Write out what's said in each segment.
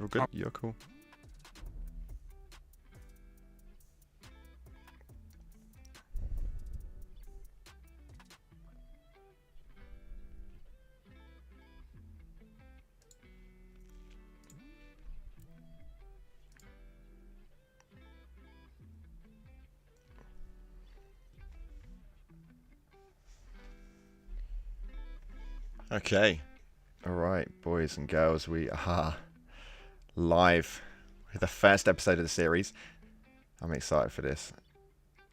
You're good. You're cool. Okay. All right, boys and girls, we are live with the first episode of the series. I'm excited for this.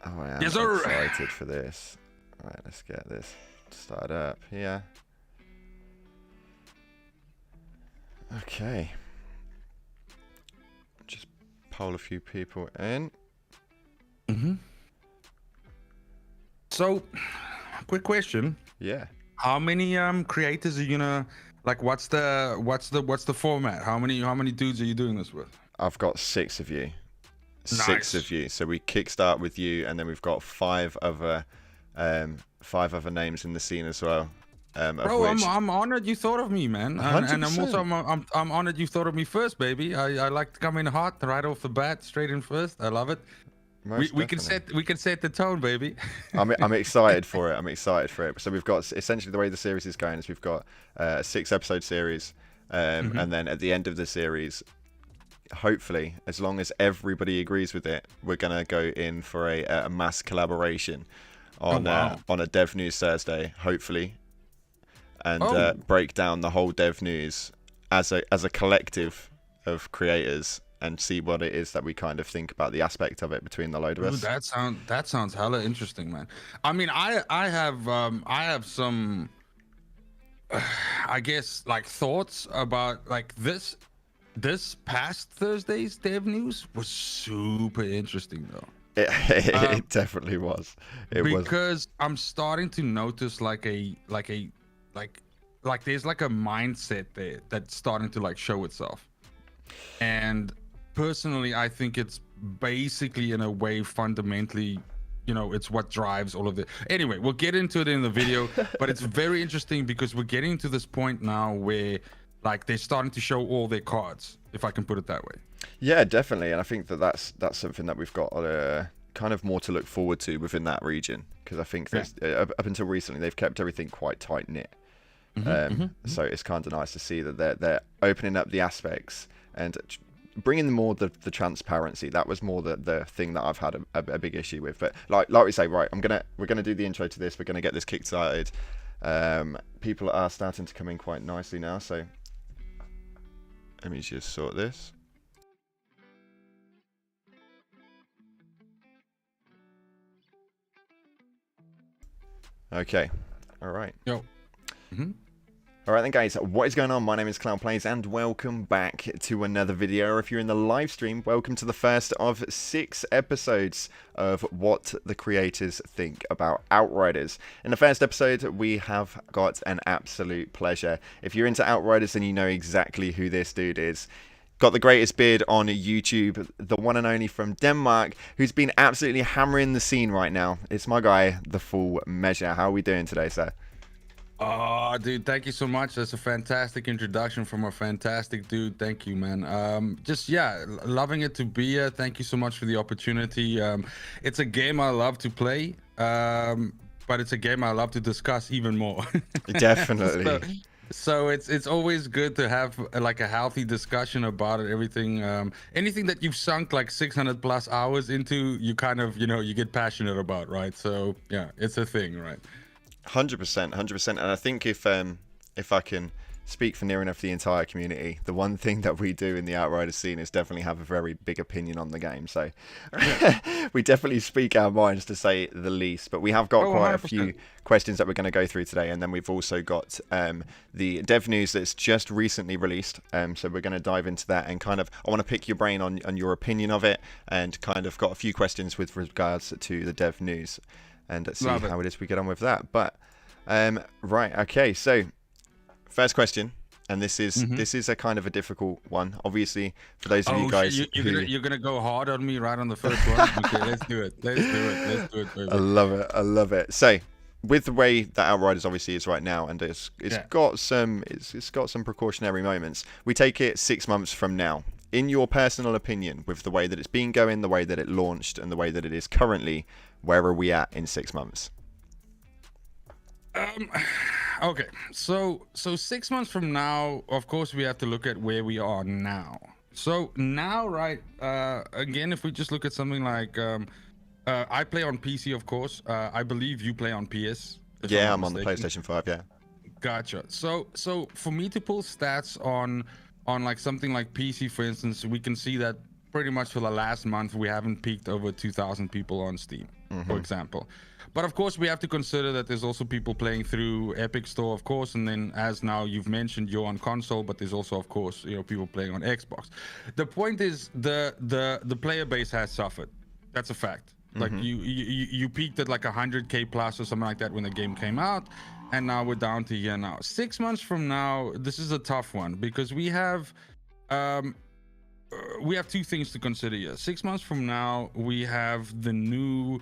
Oh, I am excited for this. All right, let's get this started up here. Okay. Just poll a few people in. So, quick question. Yeah. How many creators are you gonna like? What's the format? How many dudes are you doing this with? I've got 6 of you. Nice. 6 of you. So we kickstart with you, and then we've got 5 other names in the scene as well. Bro, I'm honored you thought of me, man. And I'm 100%. also I'm honored you thought of me first, baby. I like to come in hot right off the bat, straight in first. I love it. We can set the tone, baby. I'm excited for it. I'm excited for it. So we've got essentially the way the series is going is we've got a 6-episode series, and then at the end of the series, hopefully, as long as everybody agrees with it, we're gonna go in for a mass collaboration on a Dev News Thursday, hopefully, and break down the whole Dev News as a collective of creators. And see what it is that we kind of think about the aspect of it between the load of us. Ooh, that sounds hella interesting, man. I mean, I have some, I guess, like thoughts about like this past Thursday's Dev News was super interesting though. It definitely was. Because I'm starting to notice like there's like a mindset there that's starting to like show itself, and personally, I think it's basically in a way fundamentally, it's what drives all of it. Anyway, we'll get into it in the video, but it's very interesting because we're getting to this point now where like they're starting to show all their cards, if I can put it that way. Yeah, definitely. And I think that's something that we've got kind of more to look forward to within that region, because I think up until recently they've kept everything quite tight knit. So it's kind of nice to see that they're opening up the aspects and bringing more the transparency. That was more the thing that I've had a big issue with. But like we say, right, we're gonna do the intro to this. We're gonna get this kick started. People are starting to come in quite nicely now, so let me just sort this. Okay, all right. Yo. Alright then guys, what is going on? My name is Cloud Plays and welcome back to another video. Or if you're in the live stream, welcome to the first of 6 episodes of What the Creators Think About Outriders. In the first episode, we have got an absolute pleasure. If you're into Outriders, then you know exactly who this dude is. Got the greatest beard on YouTube, the one and only from Denmark, who's been absolutely hammering the scene right now. It's my guy, The Full Measure. How are we doing today, sir? Oh, dude, thank you so much. That's a fantastic introduction from a fantastic dude. Thank you, man. Loving it to be here. Thank you so much for the opportunity. It's a game I love to play, but it's a game I love to discuss even more. Definitely. So it's always good to have like a healthy discussion about it. Everything, anything that you've sunk like 600 plus hours into, you kind of, you get passionate about, right? So yeah, it's a thing, right? 100%. And I think if I can speak for near enough the entire community, the one thing that we do in the Outriders scene is definitely have a very big opinion on the game. So we definitely speak our minds, to say the least. But we have got quite 100%. a few questions that we're going to go through today, and then we've also got the dev news that's just recently released. So we're going to dive into that and kind of, I want to pick your brain on your opinion of it, and kind of got a few questions with regards to the dev news, and let's see how it is we get on with that. But right, okay, so first question, and this is a kind of a difficult one, obviously, for those of you guys. You're gonna go hard on me right on the first one. Okay, let's do it, baby. I love it. So with the way that Outriders obviously is right now, and it's got some precautionary moments. We take it 6 months from now. In your personal opinion, with the way that it's been going, the way that it launched, and the way that it is currently, where are we at in 6 months? Okay, so 6 months from now, of course, we have to look at where we are now. So now, right? Again, if we just look at something like, I play on PC, of course. I believe you play on PS. Yeah, I'm on the PlayStation 5. Yeah. Gotcha. So for me to pull stats on like something like PC, for instance, we can see that pretty much for the last month we haven't peaked over 2,000 people on Steam, for example. But of course, we have to consider that there's also people playing through Epic Store, of course, and then as now you've mentioned, you're on console, but there's also, of course, people playing on Xbox. The point is the player base has suffered. That's a fact. Like you peaked at like 100K plus or something like that when the game came out, and now we're down to here now. 6 months from now, this is a tough one because we have two things to consider here. 6 months from now, we have the new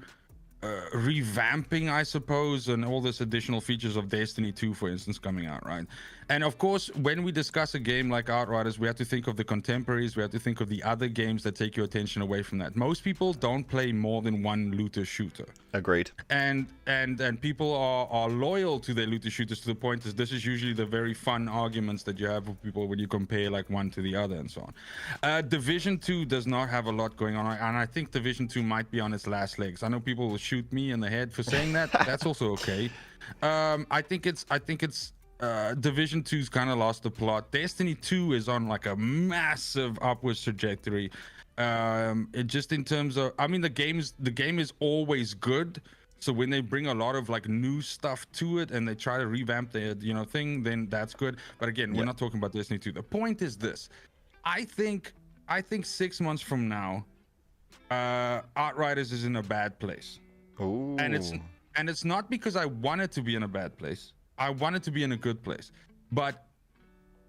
revamping, I suppose, and all this additional features of Destiny 2, for instance, coming out, right? And of course, when we discuss a game like Outriders, we have to think of the contemporaries, we have to think of the other games that take your attention away from that. Most people don't play more than one looter shooter. Agreed. And people are loyal to their looter shooters to the point that this is usually the very fun arguments that you have with people when you compare like one to the other and so on. Division 2 does not have a lot going on, and I think Division 2 might be on its last legs. I know people will shoot me in the head for saying that. That's also okay. I think it's Division 2's kind of lost the plot. Destiny 2 is on like a massive upwards trajectory. It just in terms of, I mean, the game is always good. So when they bring a lot of like new stuff to it and they try to revamp the thing, then that's good. But again, we're not talking about Destiny 2. The point is this: I think 6 months from now, Outriders is in a bad place. Ooh. And it's not because I want it to be in a bad place. I want it to be in a good place. But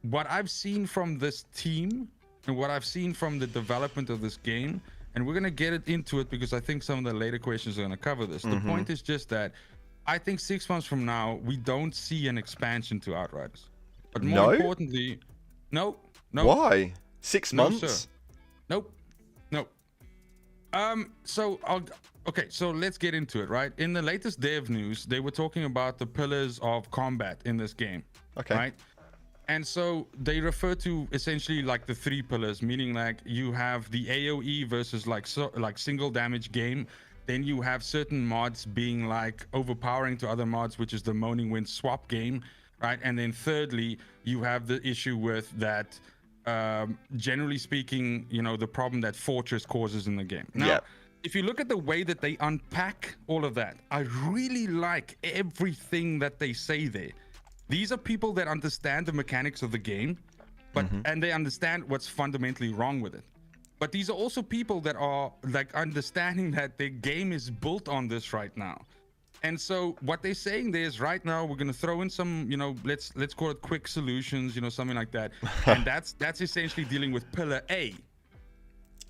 what I've seen from this team and what I've seen from the development of this game, and we're going to get into it because I think some of the later questions are going to cover this. The point is just that I think 6 months from now, we don't see an expansion to Outriders. But more importantly, no. Why? 6 months? No, sir. Nope. So let's get into it, right? In the latest dev news, they were talking about the pillars of combat in this game. Okay. Right? And so they refer to essentially like the 3 pillars, meaning like you have the AoE versus like single damage game. Then you have certain mods being like overpowering to other mods, which is the Moaning Wind swap game, right? And then thirdly, you have the issue with that, generally speaking, the problem that Fortress causes in the game. Now, if you look at the way that they unpack all of that, I really like everything that they say there. These are people that understand the mechanics of the game, and they understand what's fundamentally wrong with it. But these are also people that are like understanding that their game is built on this right now. And so what they're saying there is right now we're going to throw in some, let's call it quick solutions, something like that. And that's essentially dealing with pillar A.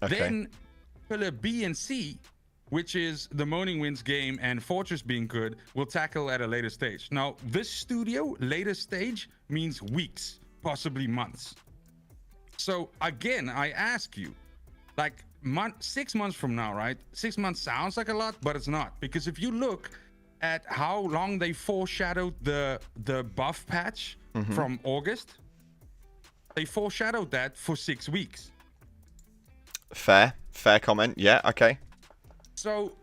Okay. Then pillar B and C, which is the Moaning Winds game and Fortress being good, we'll tackle at a later stage. Now, this studio, later stage, means weeks, possibly months. So again, I ask you, like 6 months from now, right? 6 months sounds like a lot, but it's not. Because if you look at how long they foreshadowed the buff patch from August, they foreshadowed that for 6 weeks. Fair comment. Yeah, okay. So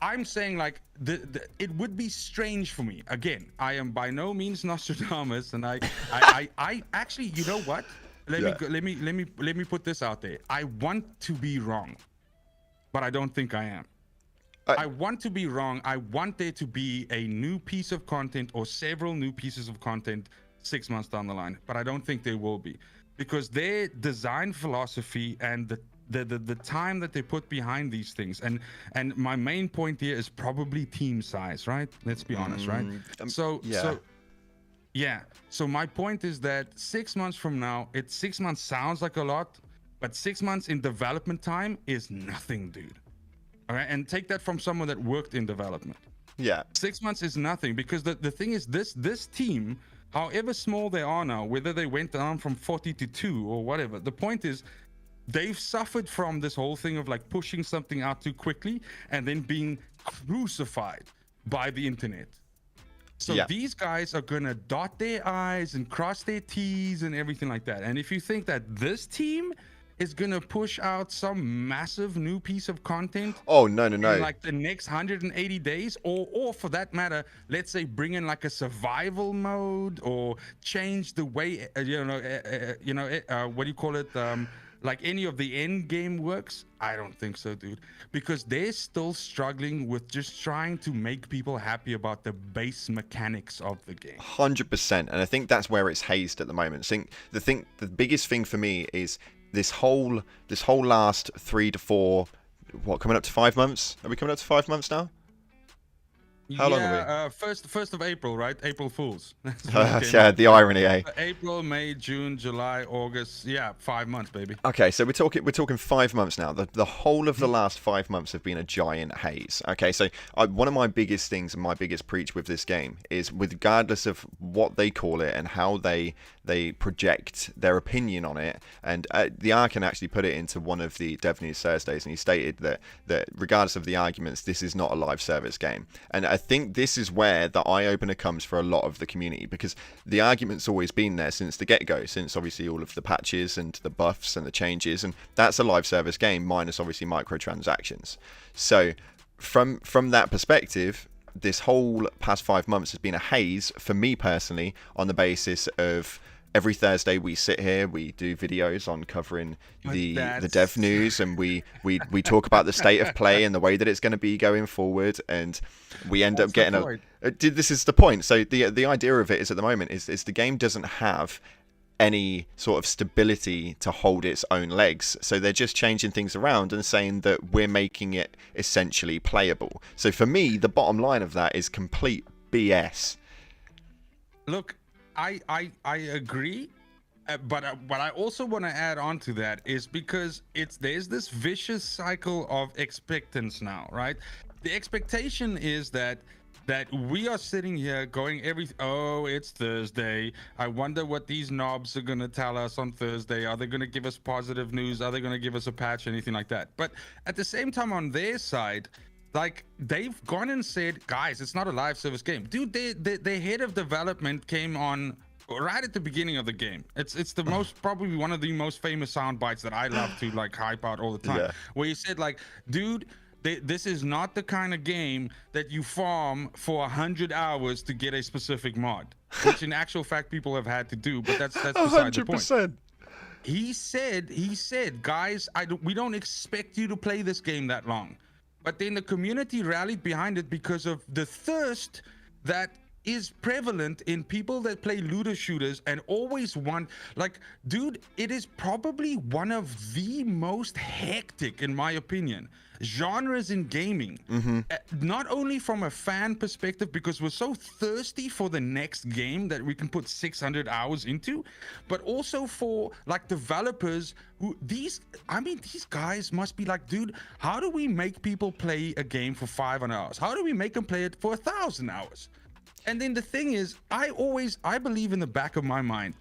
I'm saying like it would be strange for me. Again, I am by no means Nostradamus, and I actually, you know what? Let me put this out there. I want to be wrong, but I don't think I am. I want to be wrong. I want there to be a new piece of content or several new pieces of content 6 months down the line, but I don't think there will be, because their design philosophy and the time that they put behind these things, and my main point here is probably team size, right? Let's be honest, right? So my point is that 6 months from now, 6 months sounds like a lot, but 6 months in development time is nothing, dude. All right, and take that from someone that worked in development. Yeah. 6 months is nothing, because the thing is, this team, however small they are now, whether they went down from 40 to 2 or whatever, the point is they've suffered from this whole thing of like pushing something out too quickly and then being crucified by the internet. So these guys are gonna dot their I's and cross their T's and everything like that. And if you think that this team is gonna push out some massive new piece of content, no, in like the next 180 days, or for that matter, let's say bring in like a survival mode or change the way what do you call it, like any of the end game works, I don't think so, dude, because they're still struggling with just trying to make people happy about the base mechanics of the game. 100%, and I think that's where it's hazed at the moment. I think the biggest thing for me is this whole last 3 to 4, coming up to 5 months? Are we coming up to 5 months now? How long are we? First of April, right? April Fools. Yeah, the irony, eh? April, May, June, July, August. Yeah, 5 months, baby. Okay, so we're talking 5 months now. The whole of the last 5 months have been a giant haze. Okay, so one of my biggest things and my biggest preach with this game is, regardless of what they call it and how they project their opinion on it, and the Arkan actually put it into one of the Dev News Thursdays, and he stated that regardless of the arguments, this is not a live service game. And I think this is where the eye-opener comes for a lot of the community, because the argument's always been there since the get-go, since obviously all of the patches and the buffs and the changes, and that's a live service game minus obviously microtransactions. So from that perspective, this whole past 5 months has been a haze for me personally, on the basis of every Thursday we sit here, we do videos on covering the dev news, and we talk about the state of play and the way that it's going to be going forward, and we end up getting this is the point. So the idea of it is, at the moment, is the game doesn't have any sort of stability to hold its own legs, so they're just changing things around and saying that we're making it essentially playable. So for me, the bottom line of that is complete BS. Look, I agree, but what I also want to add on to that is, because there's this vicious cycle of expectance now, right? The expectation is that we are sitting here going it's Thursday. I wonder what these knobs are going to tell us on Thursday. Are they going to give us positive news? Are they going to give us a patch? Anything like that? But at the same time, on their side, like, they've gone and said, guys, it's not a live service game. Dude, the head of development came on right at the beginning of the game. It's the most, probably one of the most famous sound bites that I love to like hype out all the time. Where he said, like, dude, this is not the kind of game that you farm for 100 hours to get a specific mod, which in actual fact people have had to do, but that's beside the point. He said, guys, we don't expect you to play this game that long. But then the community rallied behind it because of the thirst that is prevalent in people that play looter shooters and always want, like, dude, it is probably one of the most hectic, in my opinion, genres in gaming. Not only from a fan perspective, because we're so thirsty for the next game that we can put 600 hours into, but also for like developers who these guys must be like, dude, how do we make people play a game for 500 hours? How do we make them play it for 1,000 hours? And then the thing is, I believe in the back of my mind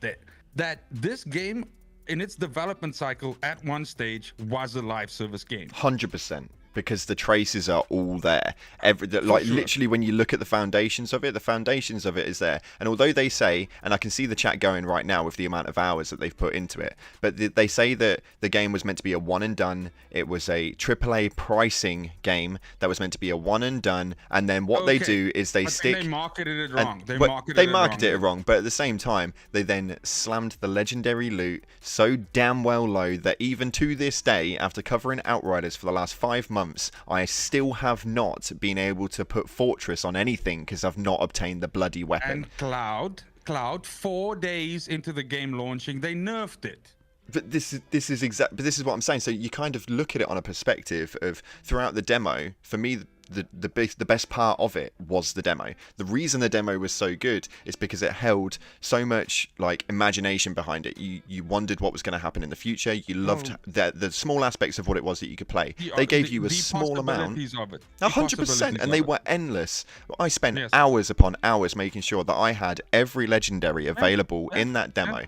that this game in its development cycle at one stage was a live service game. 100%. Because the traces are all there. Literally, when you look at the foundations of it is there. And although they say, and I can see the chat going right now with the amount of hours that they've put into it, but they say that the game was meant to be a one and done. It was a AAA pricing game that was meant to be a one and done. And then what they do is they marketed it wrong. They marketed it wrong. But at the same time, they then slammed the legendary loot so damn well low that even to this day, after covering Outriders for the last 5 months, I still have not been able to put Fortress on anything because I've not obtained the bloody weapon. And Cloud, 4 days into the game launching, they nerfed it. But this is what I'm saying. So you kind of look at it on a perspective of throughout the demo. For me, the best part of it was the demo. The reason the demo was so good is because it held so much like imagination behind it. You wondered what was going to happen in the future. You loved the small aspects of what it was that you could play. They gave you a small amount. 100%, and they were endless. I spent hours upon hours making sure that I had every legendary available in that demo.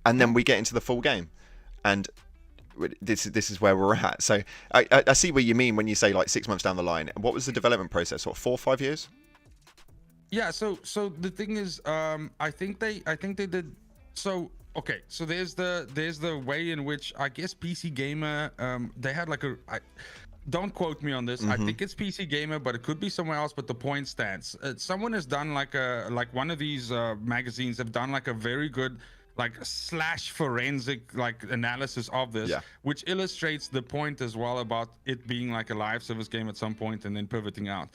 And then we get into the full game, and this is where we're at. So I see what you mean when you say like 6 months down the line. What was the development process? What, 4 or 5 years? Yeah. So the thing is, I think they did. So okay. So there's the way in which I guess PC Gamer they had like don't quote me on this. I think it's PC Gamer, but it could be somewhere else. But the point stands. Someone has done like one of these magazines have done like a very good like / forensic like analysis of this, which illustrates the point as well about it being like a live service game at some point and then pivoting out.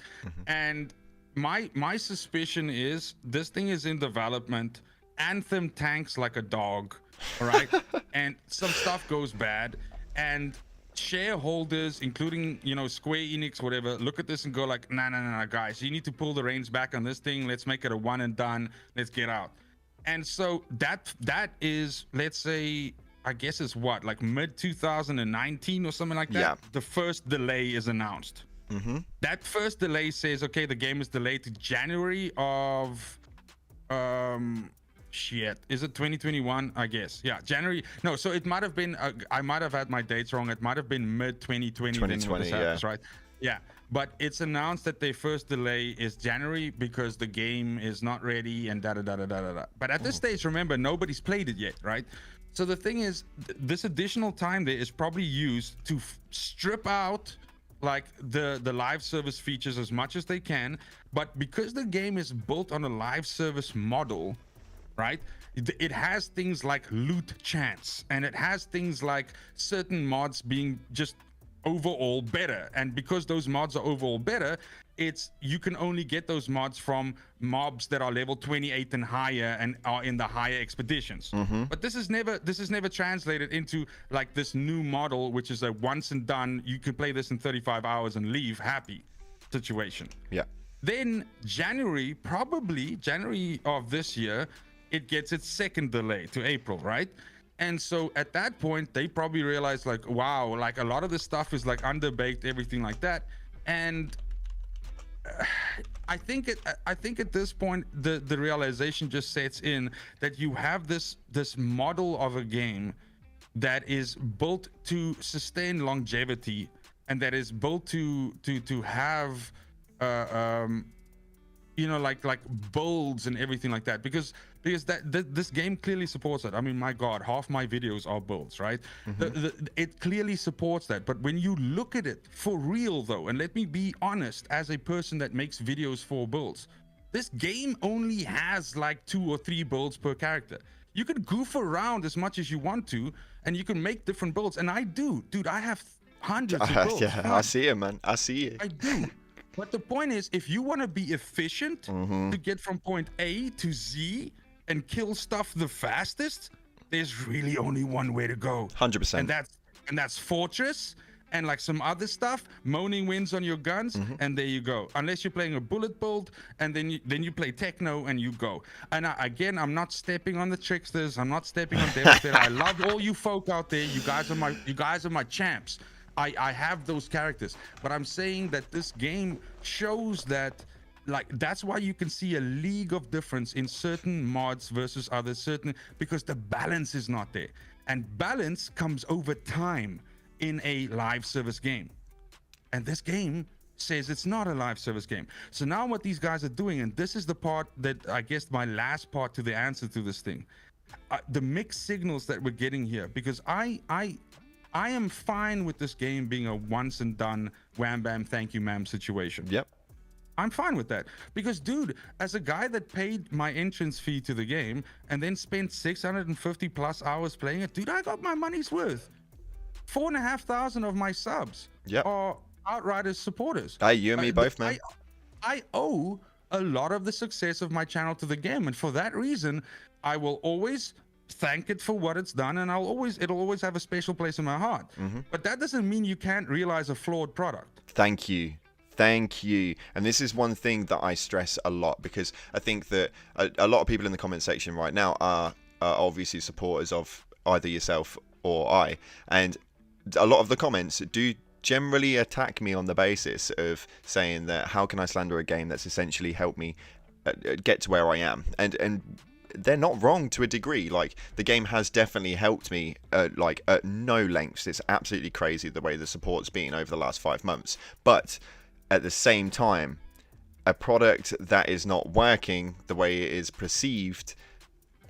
And my suspicion is this thing is in development. Anthem tanks like a dog, all right? And some stuff goes bad, and shareholders, including Square Enix, whatever, look at this and go like, nah, guys, you need to pull the reins back on this thing. Let's make it a one and done. Let's get out. And so that is, let's say, I guess it's what, like mid 2019 or something like that. Yeah. The first delay is announced. That first delay says, okay, the game is delayed to January of is it 2021? I guess. Yeah, January. No, so it might have been. I might have had my dates wrong. It might have been mid 2020. 2020, happens, right? Yeah. But it's announced that their first delay is January because the game is not ready and da da da da da da. But at this stage, remember, nobody's played it yet, right? So the thing is, this additional time there is probably used to strip out like the live service features as much as they can. But because the game is built on a live service model, right? It has things like loot chance, and it has things like certain mods being just overall better. And because those mods are overall better, you can only get those mods from mobs that are level 28 and higher and are in the higher expeditions. But this is never translated into like this new model, which is a once and done, you can play this in 35 hours and leave happy situation. Yeah. Then probably January of this year, it gets its second delay to April, right? And so at that point, they probably realized like, wow, like a lot of this stuff is like underbaked, everything like that. And I think at this point, the realization just sets in that you have this model of a game that is built to sustain longevity, and that is built to have like builds and everything like that, because this game clearly supports it. I mean, my God, half my videos are builds, right? It clearly supports that. But when you look at it for real though, and let me be honest, as a person that makes videos for builds, this game only has like 2 or 3 builds per character. You can goof around as much as you want to, and you can make different builds. And I do, dude, I have hundreds of builds. Yeah, I see it, man. I see it. I do. But the point is, if you want to be efficient to get from point A to Z and kill stuff the fastest, there's really only one way to go. 100%. And that's Fortress and like some other stuff, moaning winds on your guns, and there you go. Unless you're playing a bullet build, and then you play techno and you go. And again, I'm not stepping on the tricksters. I'm not stepping on Devastator. I love all you folk out there. You guys are my champs. I have those characters, but I'm saying that this game shows that, like, that's why you can see a league of difference in certain mods versus others, because the balance is not there, and balance comes over time in a live service game, and this game says it's not a live service game. So now what these guys are doing, and this is the part that I guess my last part to the answer to this thing, the mixed signals that we're getting here, because I am fine with this game being a once and done, wham bam, thank you ma'am situation. Yep. I'm fine with that, because dude, as a guy that paid my entrance fee to the game and then spent 650 plus hours playing it, dude, I got my money's worth. 4,500 of my subs are Outriders supporters. Hey, you and me both, man. I owe a lot of the success of my channel to the game, and for that reason, I will always thank it for what it's done, and it'll always have a special place in my heart. But that doesn't mean you can't realize a flawed product. Thank you. Thank you. And this is one thing that I stress a lot, because I think that a lot of people in the comment section right now are obviously supporters of either yourself or I. And a lot of the comments do generally attack me on the basis of saying that how can I slander a game that's essentially helped me get to where I am. And they're not wrong to a degree. Like, the game has definitely helped me like at no lengths. It's absolutely crazy the way the support's been over the last 5 months. But at the same time, a product that is not working the way it is perceived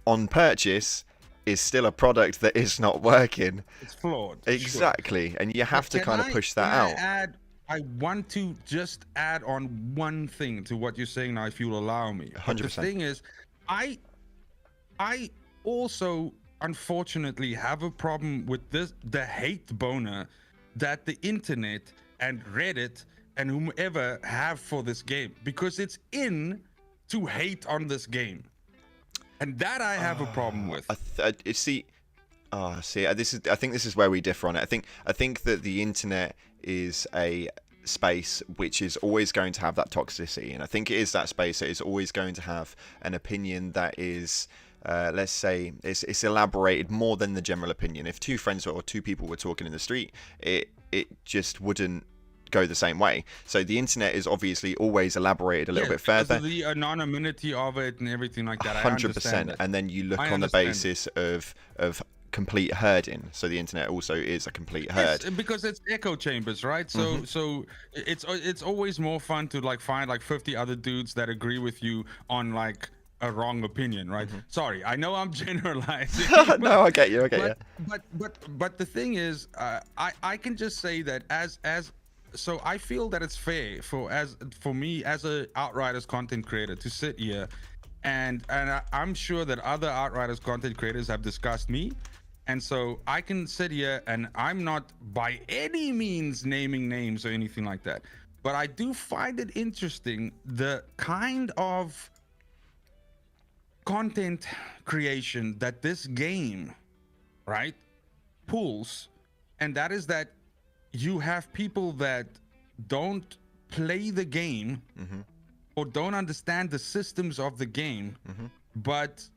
on purchase is still a product that is not working. It's flawed. Exactly. Sure. And you have to kind of push that out. I want to just add on one thing to what you're saying now, if you'll allow me. 100%. The thing is, I also unfortunately have a problem with the hate boner that the internet and Reddit and whomever have for this game, because it's in to hate on this game, and that I have a problem with. I think this is where we differ on it. I think that the internet is a space which is always going to have that toxicity, and I think it is that space that is always going to have an opinion that is let's say it's elaborated more than the general opinion. If two friends or two people were talking in the street, it just wouldn't go the same way. So the internet is obviously always elaborated a little bit further. The anonymity of it and everything like that. 100%. And then you look on the basis of complete herding. So the internet also is a complete herd. Because it's echo chambers, right? So so it's always more fun to like find like 50 other dudes that agree with you on like a wrong opinion, right? Sorry, I know I'm generalizing. No, I get you. But the thing is, I can just say that as so I feel that it's fair for me as a Outriders content creator to sit here, and I'm sure that other Outriders content creators have discussed me, and so I can sit here, and I'm not by any means naming names or anything like that, but I do find it interesting the kind of content creation that this game, right, pulls, and that is that you have people that don't play the game or don't understand the systems of the game, but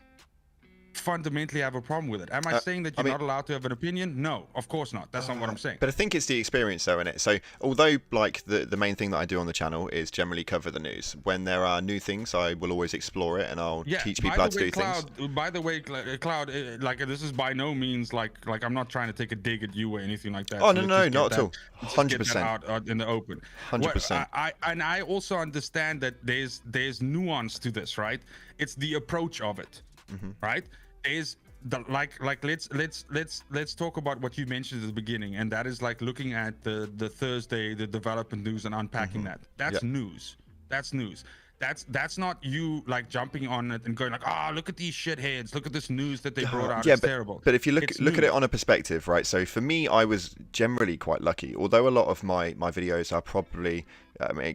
fundamentally have a problem with it. Am I saying that you're not allowed to have an opinion? No, of course not. That's not what I'm saying. But I think it's the experience though, innit? So although like the main thing that I do on the channel is generally cover the news, when there are new things I will always explore it, and I'll teach people how to do things. By the way, Cloud, like this is by no means like I'm not trying to take a dig at you or anything like that. Oh, so no, not at all. 100%. Out in the open. 100%. I also understand that there's nuance to this, right? It's the approach of it, right? Is the let's talk about what you mentioned at the beginning, and that is like looking at the Thursday, the development news, and unpacking that. That's news. That's news. That's not you like jumping on it and going like, look at these shitheads, look at this news that they brought out. It's terrible. But if you look at it on a perspective, right? So for me, I was generally quite lucky, although a lot of my videos are probably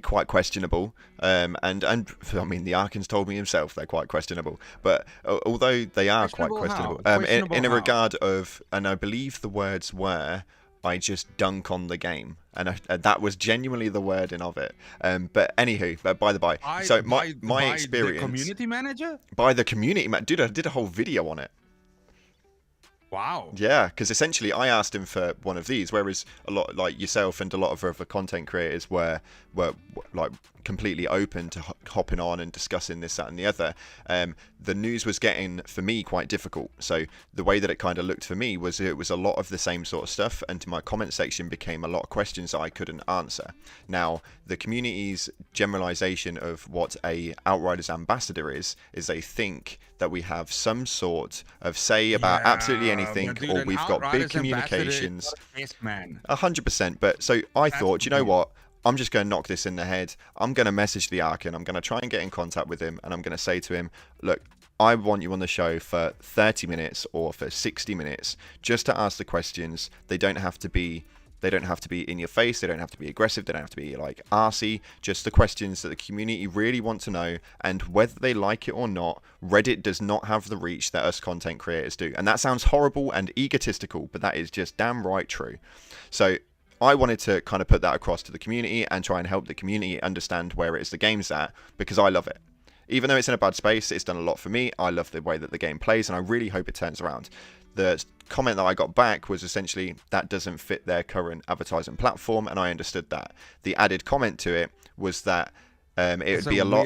quite questionable. And I mean, the Arkans told me himself they're quite questionable. But although they are quite questionable, in a regard of, and I believe the words were, I just dunk on the game, and that was genuinely the wording of it. But anywho, by the by, so my experience, the community manager, by the community manager, dude, I did a whole video on it. Wow. Yeah, because essentially I asked him for one of these, whereas a lot like yourself and a lot of other content creators were like completely open to hopping on and discussing this, that, and the other. The news was getting, for me, quite difficult. So the way that it kind of looked for me was it was a lot of the same sort of stuff, and my comment section became a lot of questions that I couldn't answer. Now, the community's generalization of what a Outriders ambassador is they think that we have some sort of say about absolutely anything, or we've got big communications. 100%. But so I thought, you know what? I'm just going to knock this in the head. I'm going to message the Arkan. I'm going to try and get in contact with him, and I'm going to say to him, look, I want you on the show for 30 minutes or for 60 minutes just to ask the questions. They don't have to be They don't have to be in your face. They don't have to be aggressive. They don't have to be like arsey. Just the questions that the community really want to know, and whether they like it or not, Reddit does not have the reach that us content creators do. And that sounds horrible and egotistical, but that is just damn right true. So I wanted to kind of put that across to the community and try and help the community understand where it is the game's at, because I love it. Even though it's in a bad space, it's done a lot for me. I love the way that the game plays, and I really hope it turns around. The comment that I got back was essentially that doesn't fit their current advertising platform, and I understood that. The added comment to it was that it would be a lot.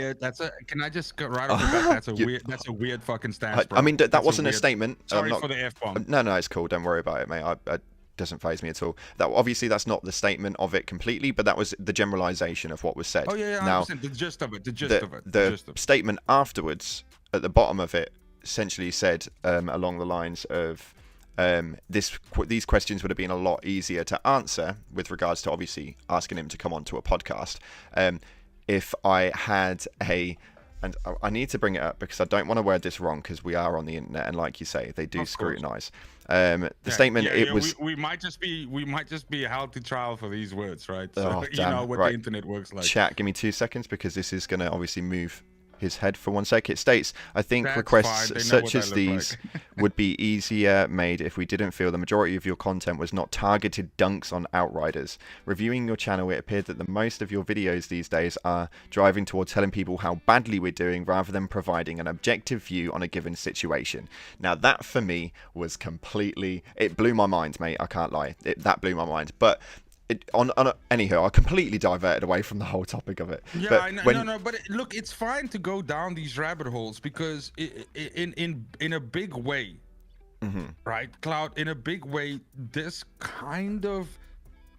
Can I just go right off the bat? That's a weird fucking stance, bro. I mean, that wasn't a statement. Sorry for the F-bomb. No, it's cool. Don't worry about it, mate. I doesn't faze me at all. That obviously that's not the statement of it completely, but that was the generalization of what was said. Oh yeah, now the gist of it. The statement afterwards at the bottom of it essentially said along the lines of these questions would have been a lot easier to answer with regards to obviously asking him to come onto a podcast if I had and I need to bring it up because I don't want to word this wrong, because we are on the internet, and like you say, they do scrutinize. The statement was we might just be held to trial for these words, right? So oh, you know what the internet works like. Chat, give me 2 seconds, because this is going to obviously move his head for 1 sec. It states, I think that's requests such as these would be easier made if we didn't feel the majority of your content was not targeted dunks on Outriders. Reviewing your channel, it appeared that the most of your videos these days are driving towards telling people how badly we're doing rather than providing an objective view on a given situation. Now that for me was completely, it blew my mind, mate. I can't lie. That blew my mind. But anyhow, I completely diverted away from the whole topic of it. Yeah, but but look, it's fine to go down these rabbit holes, because in a big way, right, Cloud, in a big way, this kind of,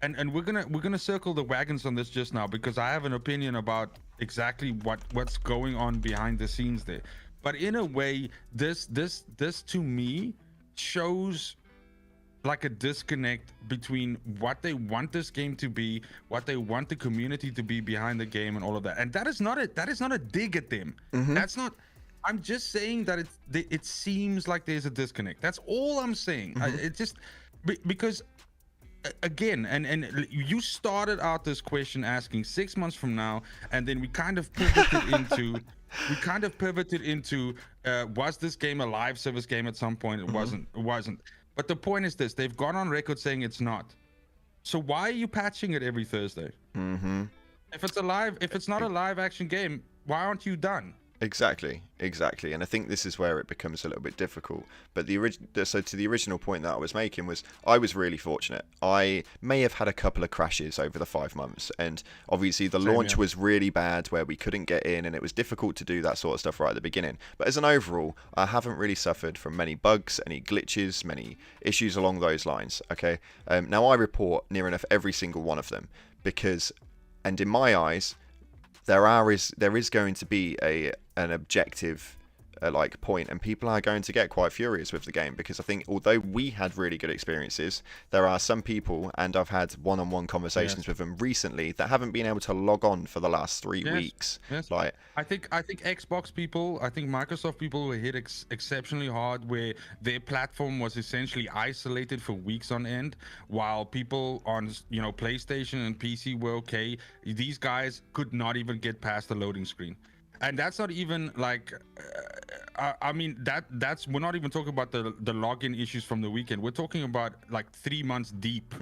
and we're gonna circle the wagons on this just now, because I have an opinion about exactly what's going on behind the scenes there. But in a way, this to me shows like a disconnect between what they want this game to be, what they want the community to be behind the game, and all of that. And that is not a dig at them. That's not. I'm just saying that it seems like there's a disconnect. That's all I'm saying. It just because again, and you started out this question asking 6 months from now, and then we kind of pivoted into was this game a live service game at some point? It wasn't. But the point is this: they've gone on record saying it's not. So why are you patching it every Thursday? If it's not a live action game, why aren't you done? Exactly. And I think this is where it becomes a little bit difficult. But so to the original point that I was making was, I was really fortunate. I may have had a couple of crashes over the 5 months, and obviously the launch was really bad, where we couldn't get in, and it was difficult to do that sort of stuff right at the beginning. But as an overall, I haven't really suffered from many bugs, any glitches, many issues along those lines. Okay. Now I report near enough every single one of them, because, and in my eyes, there is going to be an objective like point, and people are going to get quite furious with the game, because I think although we had really good experiences, there are some people, and I've had one-on-one conversations with them recently, that haven't been able to log on for the last 3 weeks. Like, I think Xbox people, I think Microsoft people were hit exceptionally hard, where their platform was essentially isolated for weeks on end, while people on PlayStation and PC were okay. These guys could not even get past the loading screen. And that's not even like, I mean, that's we're not even talking about the login issues from the weekend. We're talking about like 3 months deep.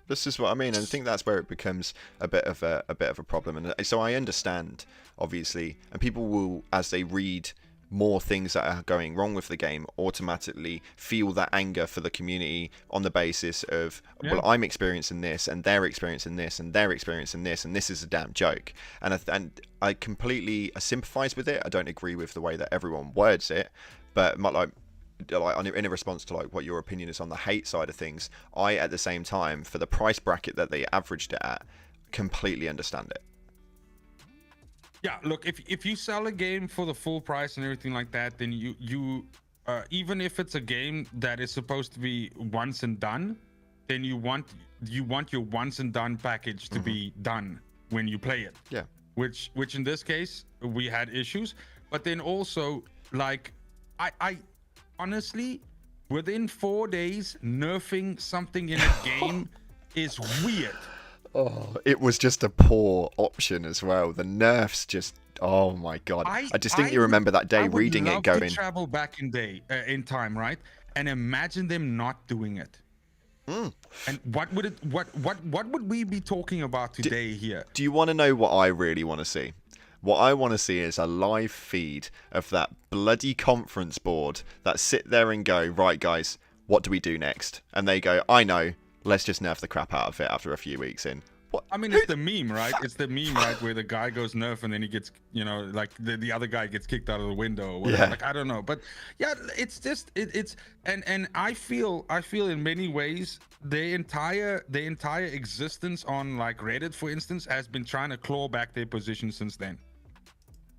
This is what I mean, and I think that's where it becomes a bit of a problem. And so I understand, obviously, and people will, as they read more things that are going wrong with the game, automatically feel that anger for the community on the basis of, well, I'm experiencing this, and they're experiencing this, and they're experiencing this, and this is a damn joke. And I completely sympathize with it. I don't agree with the way that everyone words it, but in a response to like what your opinion is on the hate side of things, I at the same time, for the price bracket that they averaged it at, completely understand it. Yeah, look, if you sell a game for the full price and everything like that, then you even if it's a game that is supposed to be once and done, then you want your once and done package to be done when you play it. Yeah. Which in this case we had issues, but then also like I honestly, within 4 days nerfing something in a game is weird. Oh, it was just a poor option as well. The nerfs just, oh my god. I distinctly remember that day reading it going. I would love to travel back in time, right? And imagine them not doing it. And what would we be talking about today here? Do you want to know what I really want to see? What I want to see is a live feed of that bloody conference board that sit there and go, right guys, what do we do next? And they go, I know, let's just nerf the crap out of it after a few weeks in. What? I mean, it's the meme, right? It's the meme, right, where the guy goes nerf and then he gets, like the other guy gets kicked out of the window or whatever. Yeah. Like, I don't know, but yeah, it's just it's and I feel in many ways the entire existence on like Reddit, for instance, has been trying to claw back their position since then.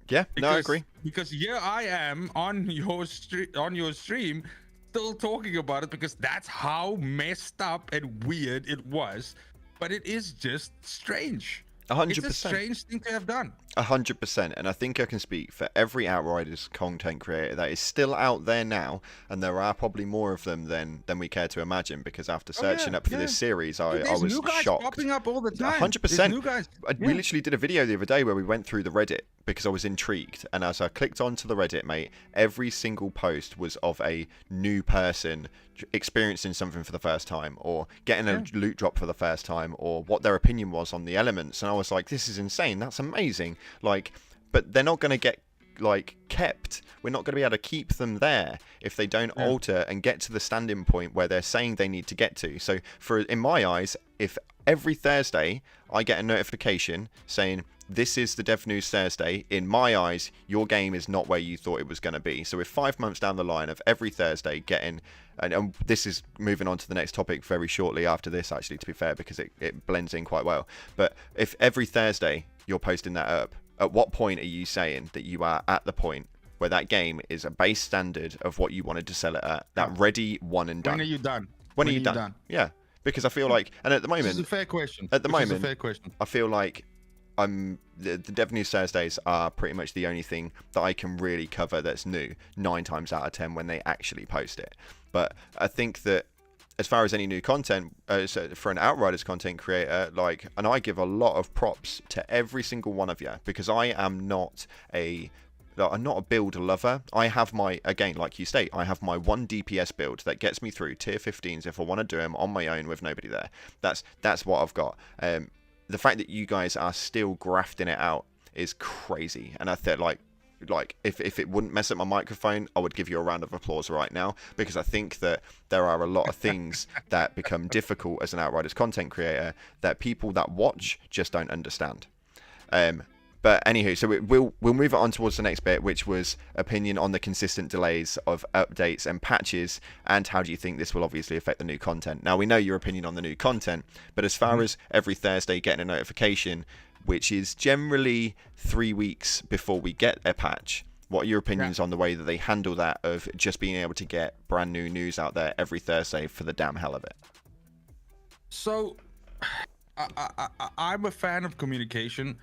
Yeah, no, I agree. Because here I am on your stream, still talking about it because that's how messed up and weird it was. But it is just strange. 100%. It's a strange thing to have done. 100%, and I think I can speak for every Outriders content creator that is still out there now, and there are probably more of them than we care to imagine, because after searching up for this series, I was new guys shocked. Popping up all the time. 100%. New guys. We literally did a video the other day where we went through the Reddit because I was intrigued, and as I clicked onto the Reddit, mate, every single post was of a new person experiencing something for the first time, or getting a loot drop for the first time, or what their opinion was on the elements, and I was like, this is insane, that's amazing. Like, but they're not going to get like kept. We're not going to be able to keep them there if they don't alter and get to the standing point where they're saying they need to get to. So in my eyes, if every Thursday I get a notification saying this is the Dev News Thursday, in my eyes your game is not where you thought it was going to be. So if 5 months down the line of every Thursday getting, and this is moving on to the next topic very shortly after this, actually, to be fair, because it blends in quite well, but if every Thursday you're posting that up, at what point are you saying that you are at the point where that game is a base standard of what you wanted to sell it at, that ready, one and done? When are you done? When are you done? Yeah, because I feel like, and at the moment, this is a fair question. At the moment, a fair question. I feel like the Dev News Thursdays are pretty much the only thing that I can really cover that's new 9 times out of 10 when they actually post it. But I think that as far as any new content, so for an Outriders content creator, like, and I give a lot of props to every single one of you, because I am not a build lover. I have my, again, like you state, I have my one DPS build that gets me through tier 15s if I want to do them on my own with nobody there. That's what I've got. The fact that you guys are still grafting it out is crazy, and I think like if it wouldn't mess up my microphone, I would give you a round of applause right now, because I think that there are a lot of things that become difficult as an Outriders content creator that people that watch just don't understand. But anywho, so we'll move it on towards the next bit, which was opinion on the consistent delays of updates and patches, and how do you think this will obviously affect the new content. Now, we know your opinion on the new content, but as far as every Thursday getting a notification, which is generally 3 weeks before we get a patch, what are your opinions on the way that they handle that, of just being able to get brand new news out there every Thursday for the damn hell of it? So I'm a fan of communication.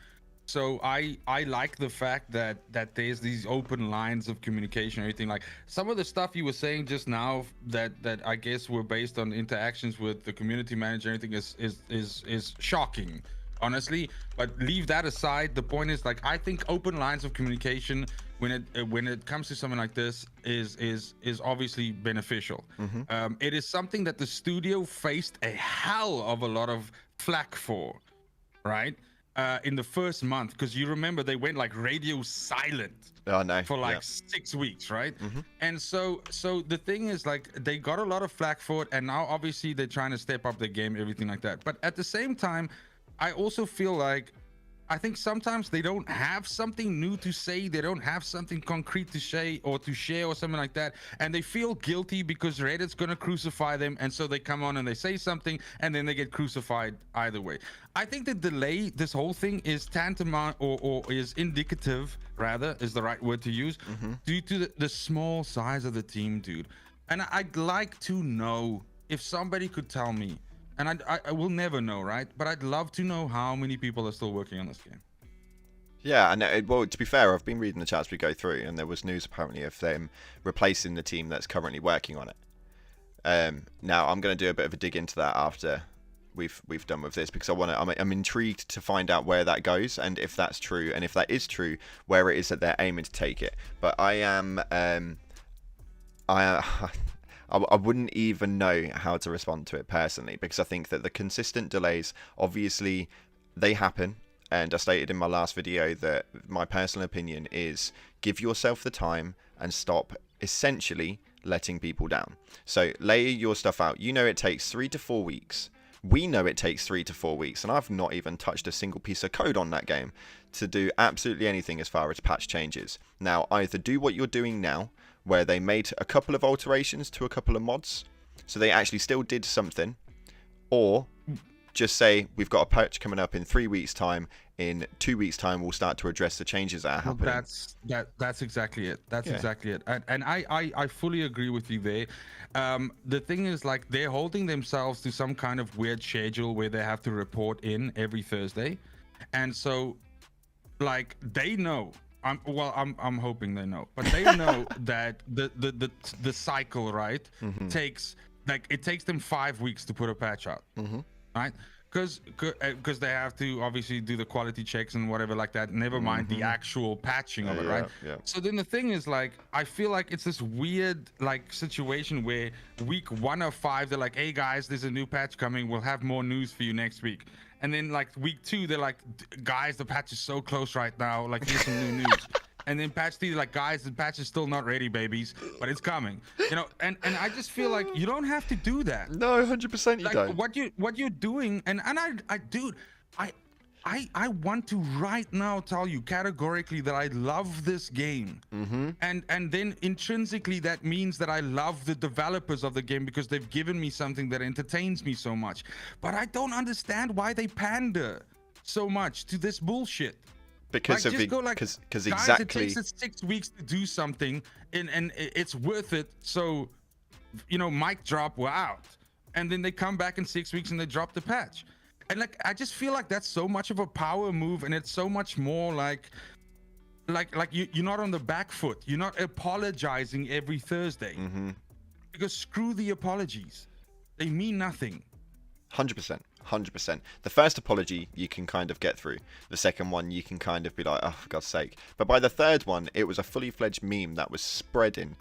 So I like the fact that there's these open lines of communication, everything. Like some of the stuff you were saying just now that I guess were based on interactions with the community manager, everything is shocking, honestly. But leave that aside. The point is, like, I think open lines of communication when it comes to something like this is obviously beneficial. It is something that the studio faced a hell of a lot of flack for, right? In the first month, because you remember they went like radio silent for like 6 weeks, right? And so the thing is, like, they got a lot of flack for it, and now obviously they're trying to step up their game, everything like that. But at the same time, I also feel like I think sometimes they don't have something new to say, they don't have something concrete to say or to share or something like that, and they feel guilty because Reddit's gonna crucify them, and so they come on and they say something and then they get crucified either way. I think the delay, this whole thing, is tantamount or is indicative, rather is the right word to use, due to the small size of the team, dude. And I'd like to know if somebody could tell me, and I will never know, right? But I'd love to know how many people are still working on this game. Yeah, and well, to be fair, I've been reading the chat as we go through, and there was news apparently of them replacing the team that's currently working on it. Now, I'm going to do a bit of a dig into that after we've done with this, because I'm intrigued to find out where that goes, and if that's true, and if that is true, where it is that they're aiming to take it. But I am I wouldn't even know how to respond to it personally, because I think that the consistent delays, obviously, they happen. And I stated in my last video that my personal opinion is give yourself the time and stop essentially letting people down. So lay your stuff out. You know it takes 3 to 4 weeks. We know it takes 3 to 4 weeks, and I've not even touched a single piece of code on that game to do absolutely anything as far as patch changes. Now, either do what you're doing now, where they made a couple of alterations to a couple of mods, so they actually still did something, or just say we've got a patch coming up in 3 weeks time, in 2 weeks time we'll start to address the changes that are happening. That's exactly it. Exactly it. And I fully agree with you there. The thing is, like, they're holding themselves to some kind of weird schedule where they have to report in every Thursday, and so like they know, I'm hoping they know, but they know that the cycle, right, takes, like, it takes them 5 weeks to put a patch out, right? Because they have to obviously do the quality checks and whatever like that, never mind the actual patching of it, right? Yeah. So then the thing is, like, I feel like it's this weird, like, situation where week 1 of 5 they're like, hey guys, there's a new patch coming, we'll have more news for you next week. And then like week 2 they're like, guys, the patch is so close right now, like, here's some new news. And then patch 3, like, guys, the patch is still not ready, babies, but it's coming, you know. And I just feel like you don't have to do that. No, 100% you don't. What you're doing, and dude, I want to right now tell you categorically that I love this game, and then intrinsically that means that I love the developers of the game, because they've given me something that entertains me so much. But I don't understand why they pander so much to this bullshit. Because like, of just go like, because guys, exactly. it takes us 6 weeks to do something, and it's worth it. So, you know, mic drop, we're out, and then they come back in 6 weeks and they drop the patch, and like, I just feel like that's so much of a power move, and it's so much more like you're not on the back foot. You're not apologizing every Thursday, because screw the apologies, they mean nothing. 100%. The first apology you can kind of get through. The second one you can kind of be like, oh, for God's sake. But by the third one, it was a fully fledged meme that was spreading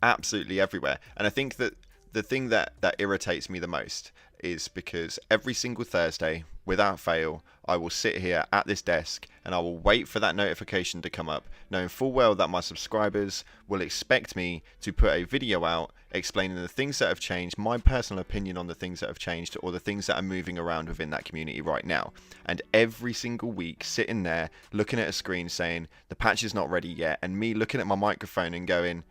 absolutely everywhere. And I think that the thing that irritates me the most is because every single Thursday, without fail, I will sit here at this desk and I will wait for that notification to come up, knowing full well that my subscribers will expect me to put a video out explaining the things that have changed, my personal opinion on the things that have changed, or the things that are moving around within that community right now. And every single week, sitting there looking at a screen saying the patch is not ready yet, and me looking at my microphone and going,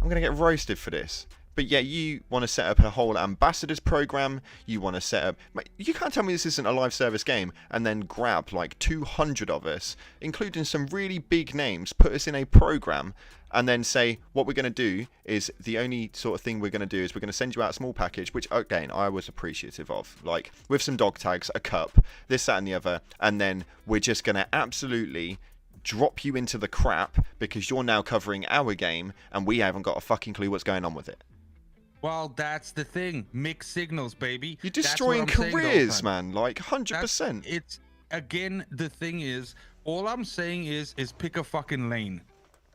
I'm going to get roasted for this. But yeah, you want to set up a whole ambassadors program. You want to set up... You can't tell me this isn't a live service game and then grab like 200 of us, including some really big names, put us in a program, and then say, what we're going to do is, the only sort of thing we're going to do is we're going to send you out a small package, which, again, I was appreciative of. Like, with some dog tags, a cup, this, that, and the other. And then we're just going to absolutely drop you into the crap because you're now covering our game and we haven't got a fucking clue what's going on with it. Well, that's the thing. Mixed signals, baby. You're destroying careers, man. Like, 100%. It's, again, the thing is, all I'm saying is pick a fucking lane.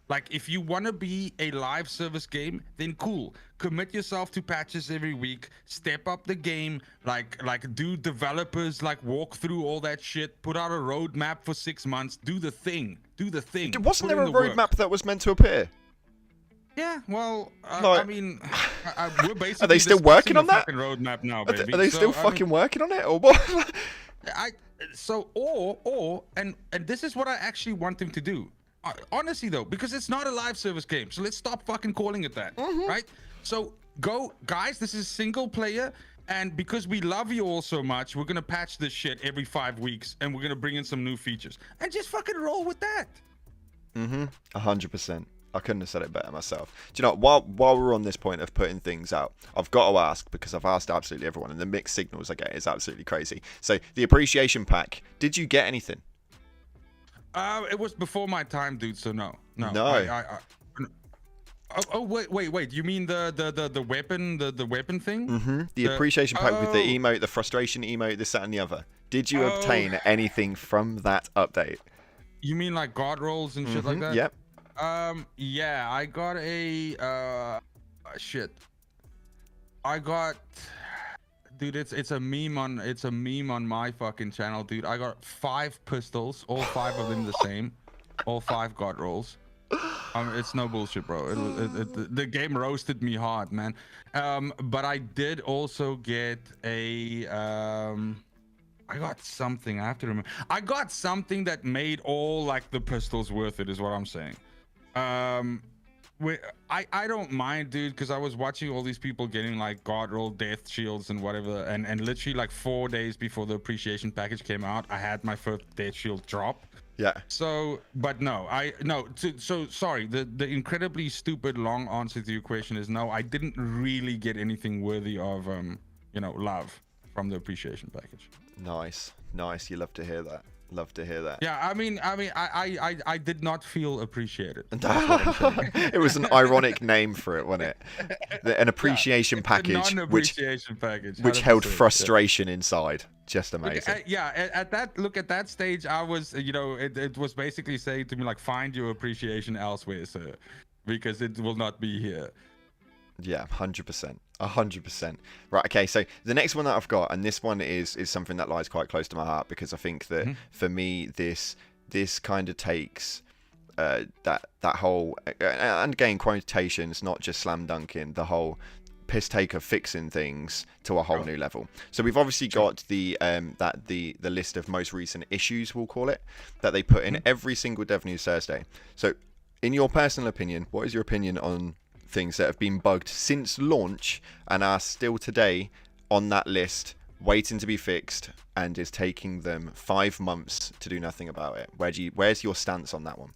Like, if you want to be a live service game, then cool. Commit yourself to patches every week. Step up the game. Like do developers, like, walk through all that shit. Put out a roadmap for 6 months. Do the thing. Wasn't there a roadmap that was meant to appear? Yeah, well, I mean, we're basically... Are they still working on that? Roadmap now, baby. Are they still fucking working on it, or what? And this is what I actually want them to do. Honestly, though, because it's not a live service game, so let's stop fucking calling it that, right? So go, guys. This is single player, and because we love you all so much, we're gonna patch this shit every 5 weeks, and we're gonna bring in some new features, and just fucking roll with that. 100%. I couldn't have said it better myself. Do you know, while we're on this point of putting things out, I've got to ask, because I've asked absolutely everyone, and the mixed signals I get is absolutely crazy. So, the appreciation pack, did you get anything? It was before my time, dude, so no. Wait. You mean the weapon, the weapon thing? The appreciation pack with the Oh, emote, the frustration emote, this, that, and the other. Did you oh, obtain anything from that update? you mean like god rolls and shit like that? Yep. Yeah, I got a shit. I got, dude, it's a meme on my fucking channel, dude. I got 5 pistols, all 5 of them the same, all 5 god rolls. It's no bullshit, bro. The game roasted me hard, man. But I did also get a I got something. I have to remember. I got something that made all like the pistols worth it, is what I'm saying. I don't mind, dude, because I was watching all these people getting like god roll death shields and whatever, and literally like 4 days before the appreciation package came out, I had my first death shield drop. Yeah. So, but no, so sorry. The incredibly stupid long answer to your question is no. I didn't really get anything worthy of love from the appreciation package. Nice. You love to hear that. Yeah, I mean, I did not feel appreciated. It was an ironic name for it, wasn't it? An appreciation package, non-appreciation package, which held 100%, frustration inside. Just amazing. At that stage, I was, it was basically saying to me like, find your appreciation elsewhere, sir, because it will not be here. Yeah, 100%. 100%. Right, okay, so the next one that I've got, and this one is something that lies quite close to my heart, because I think that for me, this kind of takes that whole, and again, quotations, not just slam dunking, the whole piss take of fixing things to a whole new level. So we've obviously got the list of most recent issues, we'll call it, that they put in every single Dev News Thursday. So in your personal opinion, what is your opinion on things that have been bugged since launch and are still today on that list, waiting to be fixed, and is taking them 5 months to do nothing about it? Where's your stance on that one?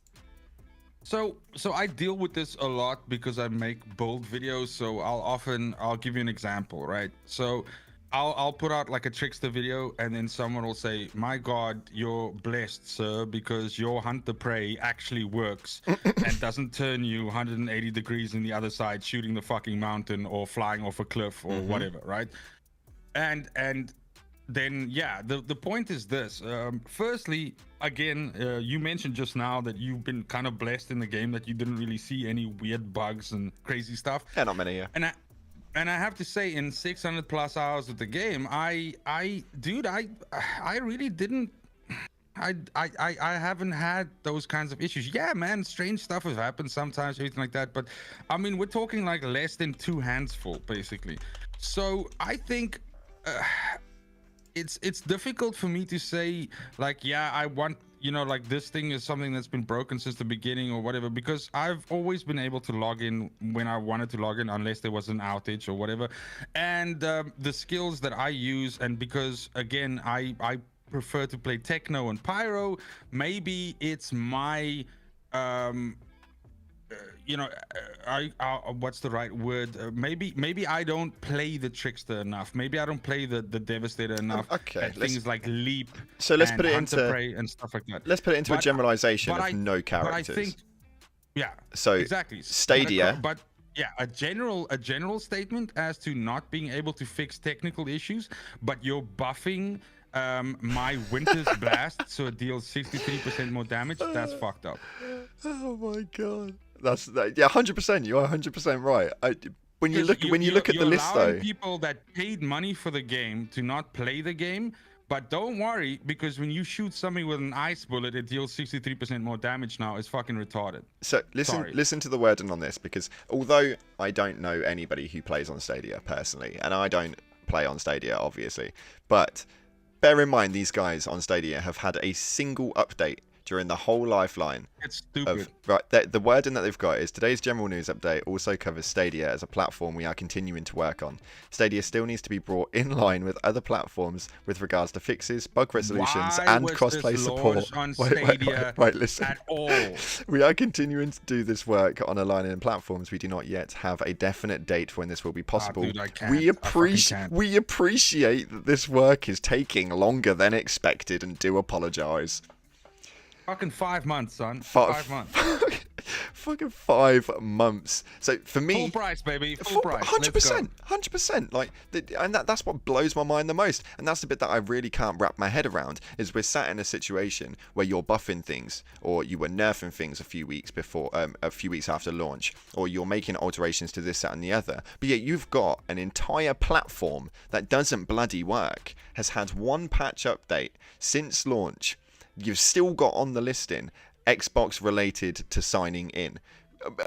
So I deal with this a lot because I make build videos. So I'll give you an example, right? So I'll put out like a trickster video, and then someone will say, my god, you're blessed, sir, because your hunt the prey actually works and doesn't turn you 180 degrees in the other side, shooting the fucking mountain or flying off a cliff or whatever, right? And then the point is this. Firstly, again, you mentioned just now that you've been kind of blessed in the game, that you didn't really see any weird bugs and crazy stuff. Yeah, not many. Yeah. And I have to say, in 600 plus hours of the game, I really didn't. I haven't had those kinds of issues. Yeah, man, strange stuff has happened sometimes, everything like that. But I mean, we're talking like less than 2 hands full, basically. So I think it's difficult for me to say like, yeah, I want, like this thing is something that's been broken since the beginning or whatever, because I've always been able to log in when I wanted to log in, unless there was an outage or whatever. And the skills that I use, and because again, I prefer to play techno and pyro, maybe it's my what's the right word? Maybe I don't play the trickster enough. Maybe I don't play the devastator enough. Okay, things like leap. So let's put it into prey and stuff like that. Let's put it into a generalization of no characters. But I think, yeah. So exactly. Stadia. But yeah, a general statement as to not being able to fix technical issues, but you're buffing my Winter's Blast so it deals 63% more damage. That's fucked up. Oh my god. Yeah, 100%. You are 100% right. When you look at the list, though, people that paid money for the game to not play the game. But don't worry, because when you shoot something with an ice bullet, it deals 63% more damage now. It's fucking retarded. So listen to the wording on this, because although I don't know anybody who plays on Stadia personally, and I don't play on Stadia obviously, but bear in mind these guys on Stadia have had a single update during the whole lifeline. It's stupid. The wording that they've got is, today's general news update also covers Stadia as a platform we are continuing to work on. Stadia still needs to be brought in line with other platforms with regards to fixes, bug resolutions, and crossplay support. Wait, listen. At all. We are continuing to do this work on aligning platforms. We do not yet have a definite date for when this will be possible. Dude, I can't. We appreciate that this work is taking longer than expected and do apologize. Fucking 5 months, son. Fi- 5 months. Fucking 5 months. So for me, Full price, baby. Full price. 100%, 100%. Like, and that's what blows my mind the most. And that's the bit that I really can't wrap my head around. Is we're sat in a situation where you're buffing things, or you were nerfing things a few weeks before, a few weeks after launch, or you're making alterations to this, that, and the other. But yet you've got an entire platform that doesn't bloody work, has had one patch update since launch. You've still got on the listing Xbox related to signing in.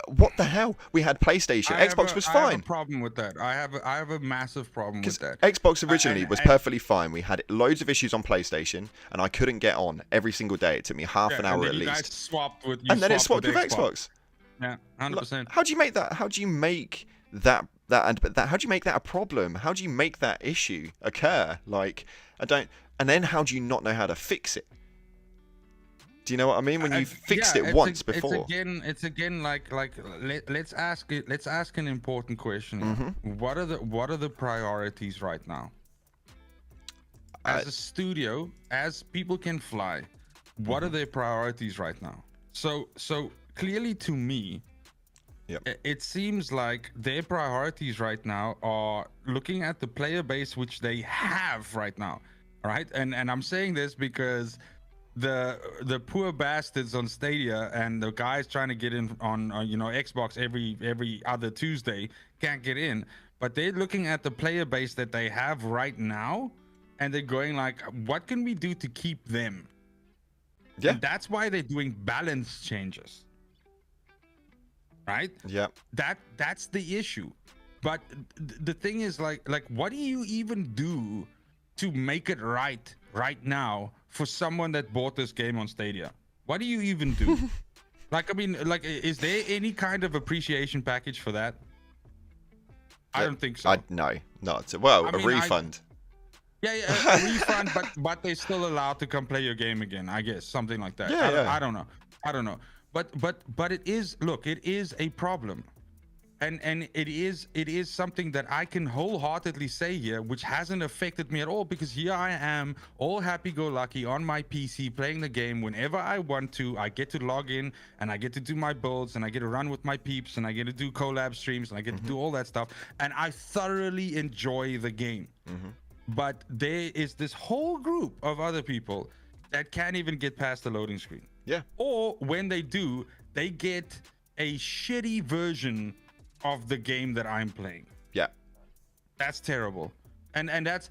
What the hell? We had PlayStation. Xbox was fine. I have a problem with that. I have a massive problem with that. Xbox originally was perfectly fine. We had loads of issues on PlayStation, and I couldn't get on every single day. It took me half an hour at least. Guys swapped with, and then it swapped with Xbox. Yeah, 100%. How do you make that? How do you make that? How do you make that a problem? How do you make that issue occur? Like, I don't. And then how do you not know how to fix it? Do you know what I mean? When you fixed it once before. It's again like let's ask an important question. Mm-hmm. What are the priorities right now? As a studio, as people can fly, what are their priorities right now? So clearly to me, it seems like their priorities right now are looking at the player base which they have right now, right? And I'm saying this because the poor bastards on Stadia and the guys trying to get in on Xbox every other Tuesday can't get in, but they're looking at the player base that they have right now, and they're going like, what can we do to keep them? Yeah, and that's why they're doing balance changes, right? Yeah, that's the issue. But the thing is, like what do you even do to make it right now for someone that bought this game on Stadia? What do you even do? Like, I mean, like, is there any kind of appreciation package for that? I don't think so. No, not well. A refund. A refund, but they're still allowed to come play your game again, I guess, something like that. I don't know. But it is, look, it is a problem. And it is something that I can wholeheartedly say here, which hasn't affected me at all, because here I am, all happy-go-lucky on my PC playing the game whenever I want to. I get to log in and I get to do my builds and I get to run with my peeps and I get to do collab streams and I get to do all that stuff, and I thoroughly enjoy the game. But there is this whole group of other people that can't even get past the loading screen. Yeah. Or when they do, they get a shitty version of the game that I'm playing. Yeah, that's terrible, and that's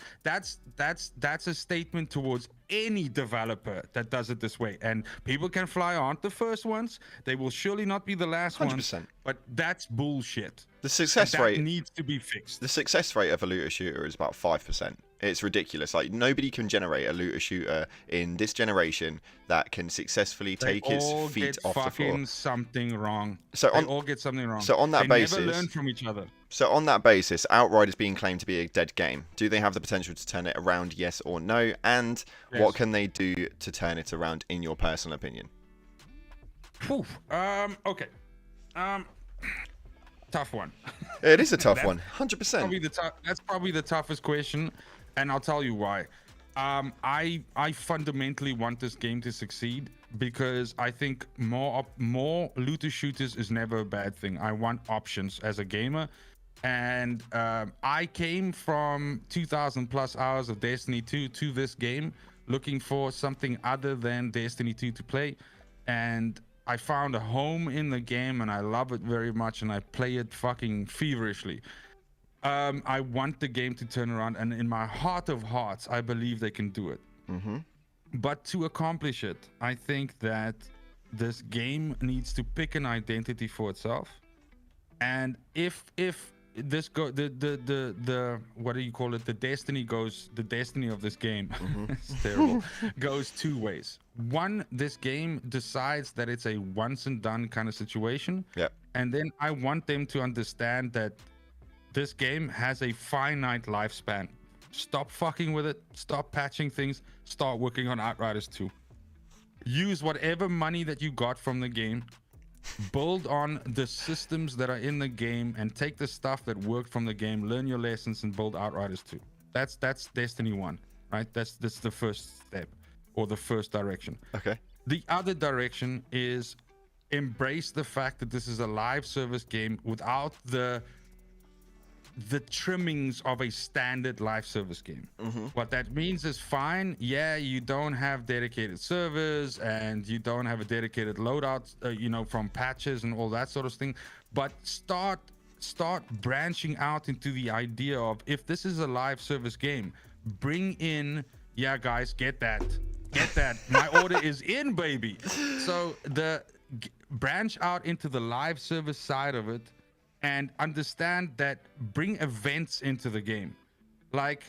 a statement towards any developer that does it this way. And People Can Fly aren't the first ones. They will surely not be the last 100%. ones. But that's bullshit. The success rate needs to be fixed. The success rate of a looter shooter is about 5%. It's ridiculous. Like, nobody can generate a looter shooter in this generation that can successfully take its feet off the floor. Something wrong. So they all get something wrong. So on that basis, never learn from each other. So on that basis, Outriders being claimed to be a dead game. Do they have the potential to turn it around? Yes or no? And what can they do to turn it around, in your personal opinion? Okay. Tough one. It is a tough one. 100%. That's probably the toughest question, and I'll tell you why. I fundamentally want this game to succeed because I think more looter shooters is never a bad thing. I want options as a gamer, and I came from 2,000 plus hours of Destiny 2 to this game looking for something other than Destiny 2 to play, and I found a home in the game and I love it very much and I play it fucking feverishly. I want the game to turn around, and in my heart of hearts, I believe they can do it. But to accomplish it, I think that this game needs to pick an identity for itself. And if this the what do you call it? The destiny of this game, it's terrible, goes two ways. One, this game decides that it's a once and done kind of situation. Yep. And then I want them to understand that this game has a finite lifespan. Stop fucking with it. Stop patching things. Start working on Outriders 2. Use whatever money that you got from the game. Build on the systems that are in the game and take the stuff that worked from the game, learn your lessons, and build Outriders 2. That's Destiny 1, right? That's the first step or the first direction. Okay. The other direction is embrace the fact that this is a live service game without the trimmings of a standard live service game. What that means is fine. Yeah, you don't have dedicated servers and you don't have a dedicated loadout, from patches and all that sort of thing. But start branching out into the idea of, if this is a live service game, bring in, yeah, guys, get that. My order is in, baby. So branch out into the live service side of it, and understand that bring events into the game. Like,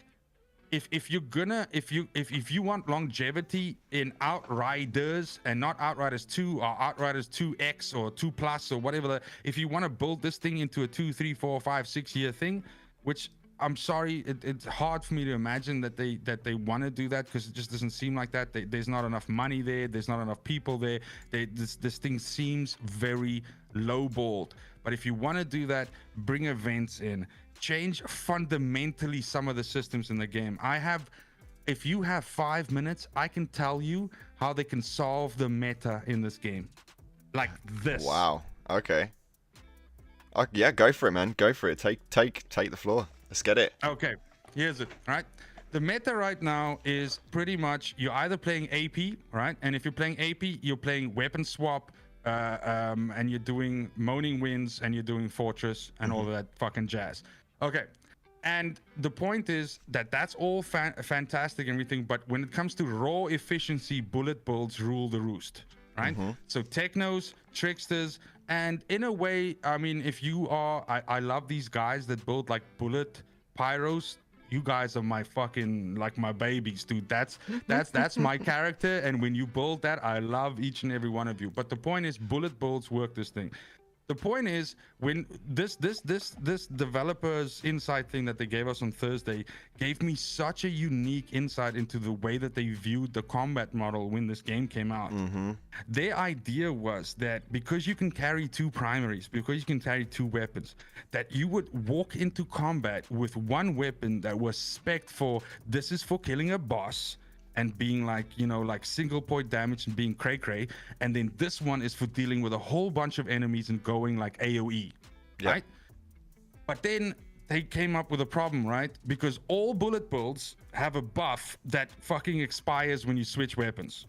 if you want longevity in Outriders and not Outriders 2 or Outriders 2X or 2 Plus or whatever, if you want to build this thing into a 2, 3, 4, 5, 6 year thing, which I'm sorry, it's hard for me to imagine that they want to do that, because it just doesn't seem like that. There's not enough money there. There's not enough people there. This thing seems very lowballed. But if you want to do that, bring events in. Change fundamentally some of the systems in the game. If you have 5 minutes, I can tell you how they can solve the meta in this game. Like this. Wow. Okay. Yeah, go for it, man. Go for it. Take the floor. Let's get it. Okay, here's it, right? The meta right now is pretty much, you're either playing AP, right? And if you're playing AP, you're playing weapon swap, and you're doing Moaning Winds, and you're doing Fortress, and all of that fucking jazz. Okay, and the point is that that's all fantastic and everything, but when it comes to raw efficiency, bullet builds rule the roost, right? So technos, tricksters, and in a way, I mean, if you are, I love these guys that build like bullet pyros. You guys are my fucking, like, my babies, dude. That's my character, and when you build that, I love each and every one of you. But the point is, bullet builds work this thing. The point is, when this developers insight thing that they gave us on Thursday gave me such a unique insight into the way that they viewed the combat model when this game came out. Their idea was that because you can carry 2 primaries, because you can carry 2 weapons, that you would walk into combat with one weapon that was spec'd for, this is for killing a boss and being like, like single point damage and being cray, and then this one is for dealing with a whole bunch of enemies and going like AoE, right? But then they came up with a problem, right? Because all bullet builds have a buff that fucking expires when you switch weapons.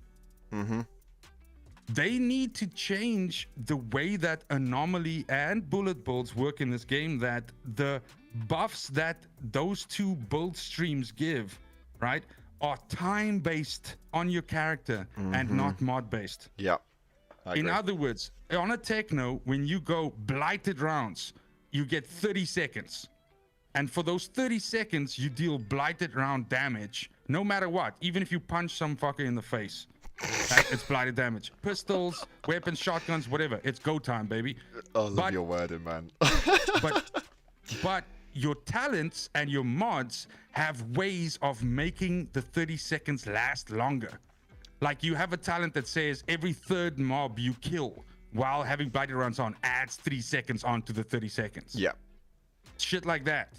They need to change the way that anomaly and bullet builds work in this game, that the buffs that those 2 build streams give, right, are time-based on your character and not mod-based. Yeah. In other words, on a techno, when you go blighted rounds, you get 30 seconds. And for those 30 seconds, you deal blighted round damage, no matter what. Even if you punch some fucker in the face, it's blighted damage. Pistols, weapons, shotguns, whatever. It's go time, baby. I love your wording, man. but your talents and your mods have ways of making the 30 seconds last longer. Like, you have a talent that says every 3rd mob you kill while having blighted rounds on adds 3 seconds onto the 30 seconds. Yeah. Shit like that.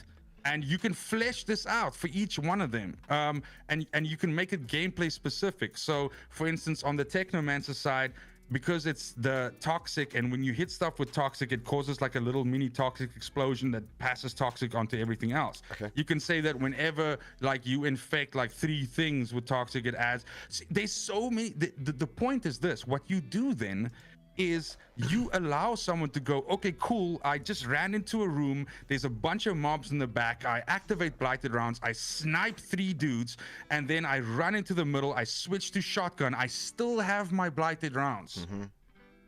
And you can flesh this out for each one of them. And you can make it gameplay specific. So, for instance, on the Technomancer side, because it's the toxic, and when you hit stuff with toxic, it causes like a little mini toxic explosion that passes toxic onto everything else. You can say that whenever like you infect like 3 things with toxic, it adds. See, there's so many. The point is this: what you do then is you allow someone to go, okay, cool, I just ran into a room, there's a bunch of mobs in the back, I activate blighted rounds, I snipe 3 dudes, and then I run into the middle, I switch to shotgun, I still have my blighted rounds,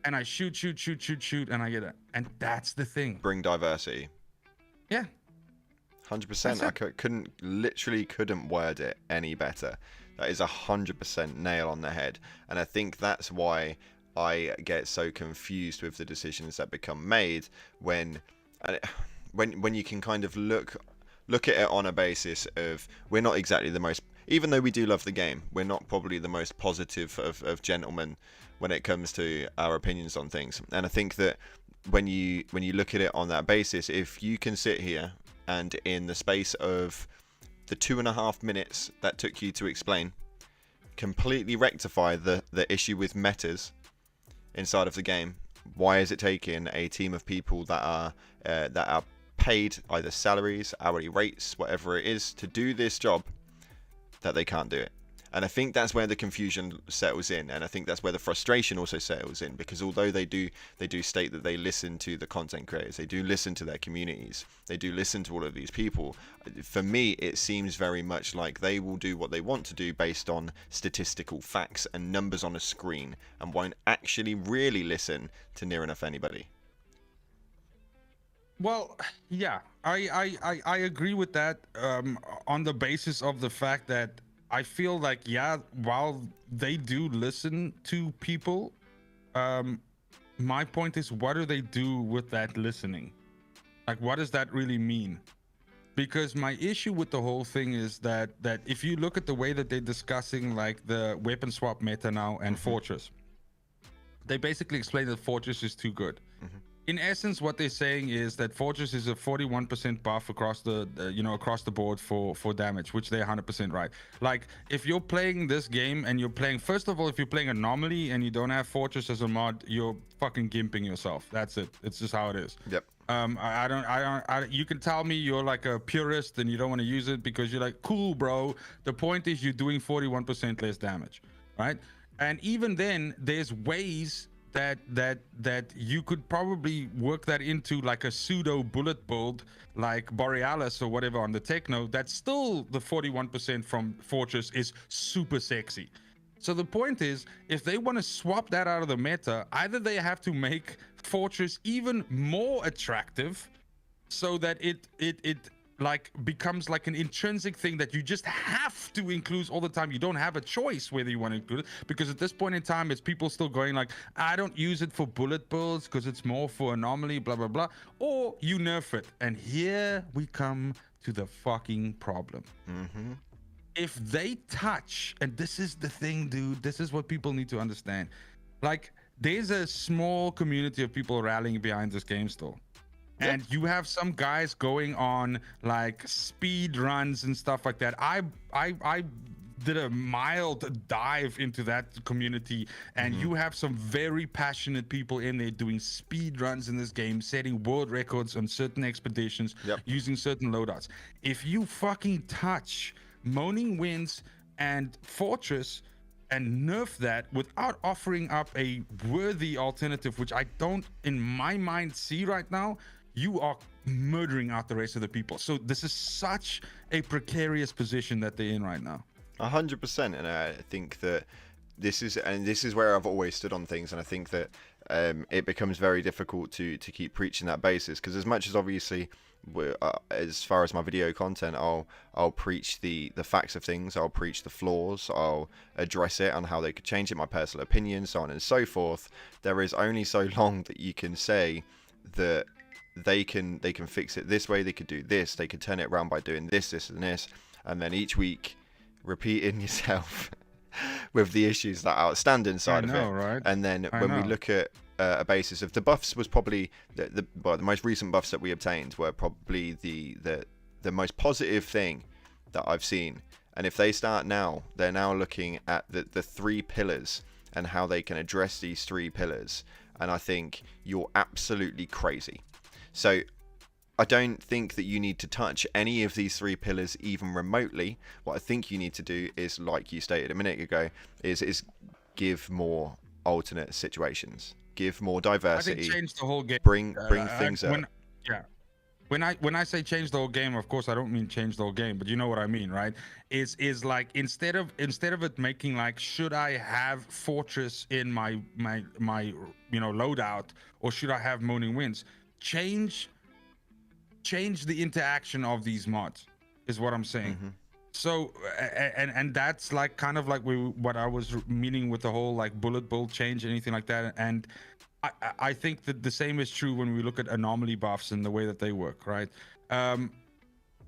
and I shoot, and I get it. And that's the thing. Bring diversity. Yeah. 100%. I couldn't word it any better. That is 100% nail on the head. And I think that's why I get so confused with the decisions that become made when you can kind of look at it on a basis of, we're not exactly the most, even though we do love the game, we're not probably the most positive of gentlemen when it comes to our opinions on things. And I think that when you look at it on that basis, if you can sit here and in the space of the 2.5 minutes that took you to explain, completely rectify the issue with metas inside of the game, why is it taking a team of people that are paid either salaries, hourly rates, whatever it is, to do this job, that they can't do it? And I think that's where the confusion settles in, and I think that's where the frustration also settles in, because although they do state that they listen to the content creators, they do listen to their communities, they do listen to all of these people, for me it seems very much like they will do what they want to do based on statistical facts and numbers on a screen, and won't actually really listen to near enough anybody. Well, yeah, I agree with that, on the basis of the fact that I feel like, yeah, while they do listen to people, my point is, what do they do with that listening? Like, what does that really mean? Because my issue with the whole thing is that if you look at the way that they're discussing like the weapon swap meta now and Fortress, they basically explain that Fortress is too good. In essence, what they're saying is that Fortress is a 41% buff across the across the board for damage, which they're 100% right. Like, if you're playing this game and you're playing, first of all, if you're playing Anomaly and you don't have Fortress as a mod, you're fucking gimping yourself. That's it. It's just how it is. Yep. I don't. You can tell me you're like a purist and you don't want to use it because you're like, cool, bro. The point is you're doing 41% less damage, right? And even then, there's ways that you could probably work that into like a pseudo bullet build like Borealis or whatever on the Techno. That's still the 41% from Fortress is super sexy. So the point is, if they want to swap that out of the meta, either they have to make Fortress even more attractive so that it like becomes like an intrinsic thing that you just have to include all the time. You don't have a choice whether you want to include it, because at this point in time, it's people still going like, I don't use it for bullet builds because it's more for Anomaly, blah, blah, blah. Or you nerf it. And here we come to the fucking problem. If they touch, and this is the thing, dude, this is what people need to understand. Like, there's a small community of people rallying behind this game still. And you have some guys going on like speed runs and stuff like that. I did a mild dive into that community, and you have some very passionate people in there doing speed runs in this game, setting world records on certain expeditions, using certain loadouts. If you fucking touch Moaning Winds and Fortress and nerf that without offering up a worthy alternative, which I don't in my mind see right now, you are murdering out the rest of the people. So this is such a precarious position that they're in right now. 100%, and I think that this is where I've always stood on things, and I think that it becomes very difficult to keep preaching that basis, because as much as obviously as far as my video content, I'll preach the facts of things, I'll preach the flaws, I'll address it on how they could change it, my personal opinion, so on and so forth. There is only so long that you can say that they can fix it this way, they could do this, they could turn it around by doing this and this, and then each week repeating yourself with the issues that are outstanding inside of it. Right? And then when we look at a basis of the buffs, was probably the most recent buffs that we obtained were probably the most positive thing that I've seen. And if they start now, they're now looking at the 3 pillars and how they can address these 3 pillars, and I think you're absolutely crazy. So I don't think that you need to touch any of these 3 pillars even remotely. What I think you need to do is, like you stated a minute ago, is give more alternate situations, give more diversity. I think change the whole game. Bring things up. When I say change the whole game, of course I don't mean change the whole game, but you know what I mean, right? Is like instead of it making like, should I have Fortress in my loadout, or should I have Moaning Winds? Change the interaction of these mods is what I'm saying. So and that's like kind of like what I was meaning with the whole like bullet build change, anything like that. And I think that the same is true when we look at anomaly buffs and the way that they work, right?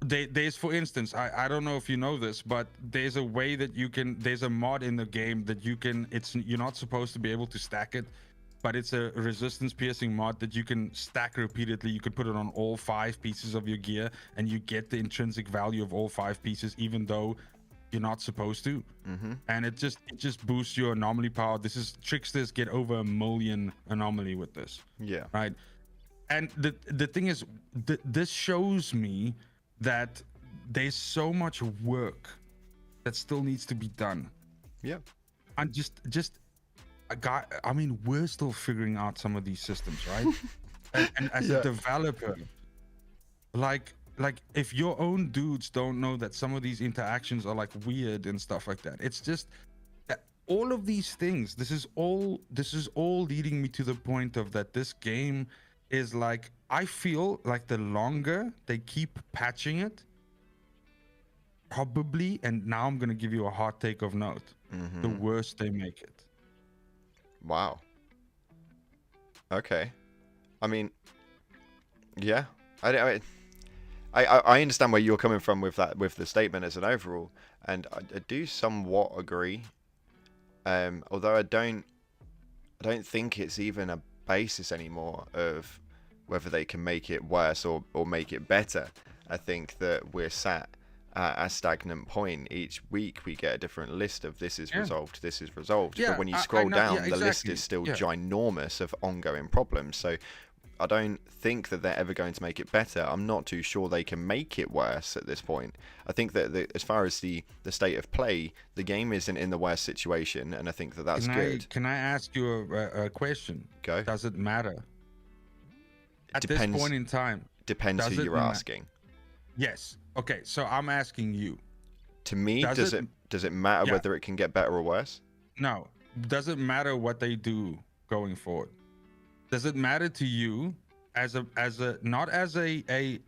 There's, for instance, I don't know if you know this, but there's a way that you can, there's a mod in the game that you can, you're not supposed to be able to stack it, but it's a resistance piercing mod that you can stack repeatedly. You could put it on all 5 pieces of your gear and you get the intrinsic value of all 5 pieces, even though you're not supposed to, Mm-hmm. and it just boosts your anomaly power. This is tricksters get over 1 million anomaly with this, Yeah. right? And the thing is, this shows me that there's so much work that still needs to be done. Yeah. And just a guy, I mean, we're still figuring out some of these systems, right? and as a developer, like if your own dudes don't know that some of these interactions are like weird and stuff like that, it's just all of these things. This is all leading me to the point of that this game is like, I feel like the longer they keep patching it, probably, and now I'm gonna give you a hot take of note, the worse they make it. Wow. Okay. I mean, yeah. I understand where you're coming from with that, with the statement as an overall, and I do somewhat agree. Although I don't think it's even a basis anymore of whether they can make it worse or make it better. I think that we're sat at a stagnant point. Each week we get a different list of this is resolved, this is resolved. Yeah, but when you scroll down, exactly. the list is still ginormous of ongoing problems. So I don't think that they're ever going to make it better. I'm not too sure they can make it worse at this point. I think that as far as the state of play, the game isn't in the worst situation, and I think that that's good. Can I ask you a question? Go. Does it matter? At Depends, this point in time. Depends who you're asking. Yes. Okay, so I'm asking you. To me, does it matter whether it can get better or worse? No. Does it matter what they do going forward? Does it matter to you as a not as a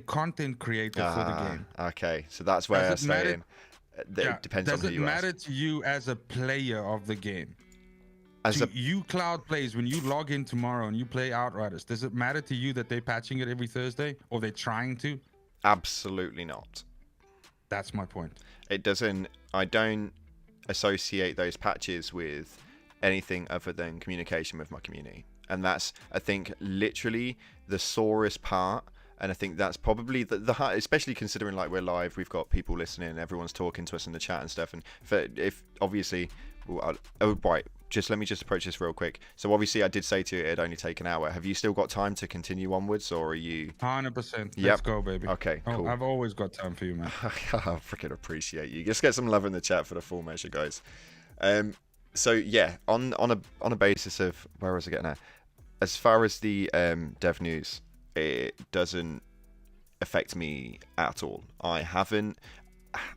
content creator for the game? Okay, so that's where I'm saying it depends on who you ask. Does it matter to you as a player of the game? You cloud plays, when you log in tomorrow and you play Outriders, does it matter to you that they're patching it every Thursday, or they're trying to? Absolutely not. That's my point. It doesn't. I don't associate those patches with anything other than communication with my community, and that's, I think, literally the sorest part. And I think that's probably the hard, especially considering like we're live, we've got people listening, everyone's talking to us in the chat and stuff. And if obviously, right, let me approach this real quick. So obviously, I did say to you it'd only take an hour. Have you still got time to continue onwards, or are you? 100%. Yep. Let's go, baby. Okay, cool. I've always got time for you, man. I freaking appreciate you. Just get some love in the chat for the full measure, guys. So yeah, on a basis of where was I getting at? As far as the dev news, it doesn't affect me at all. I haven't,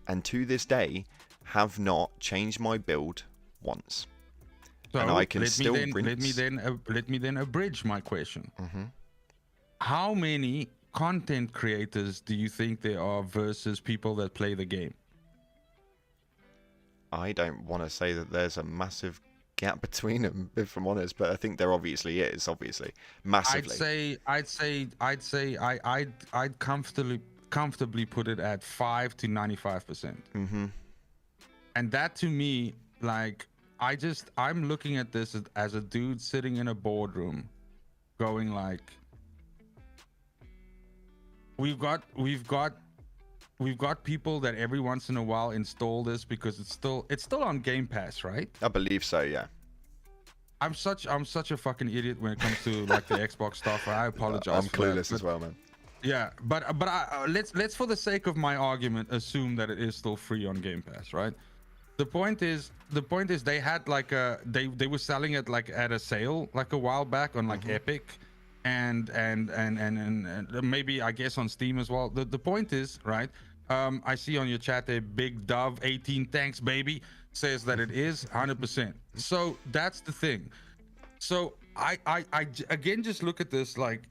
and to this day, have not changed my build once. So and I can still let me then abridge my question. Mm-hmm. How many content creators do you think there are versus people that play the game? I don't want to say that there's a massive gap between them, if I'm honest, but I think there obviously is, massively. I'd comfortably put it at 5 to 95%. Mm-hmm. And that to me, like, I'm looking at this as a dude sitting in a boardroom going like, we've got people that every once in a while install this because it's still on Game Pass, right? I believe so, yeah. I'm such a fucking idiot when it comes to like the Xbox stuff. I apologize. I'm clueless as well, man. Yeah, but let's for the sake of my argument assume that it is still free on Game Pass, right? The point is they had like they were selling it like at a sale like a while back on like Epic and maybe I guess on Steam as well. The point is, right? I see on your chat there, Big Dove 18, thanks baby, says that it is 100%. So that's the thing. So I again just look at this like,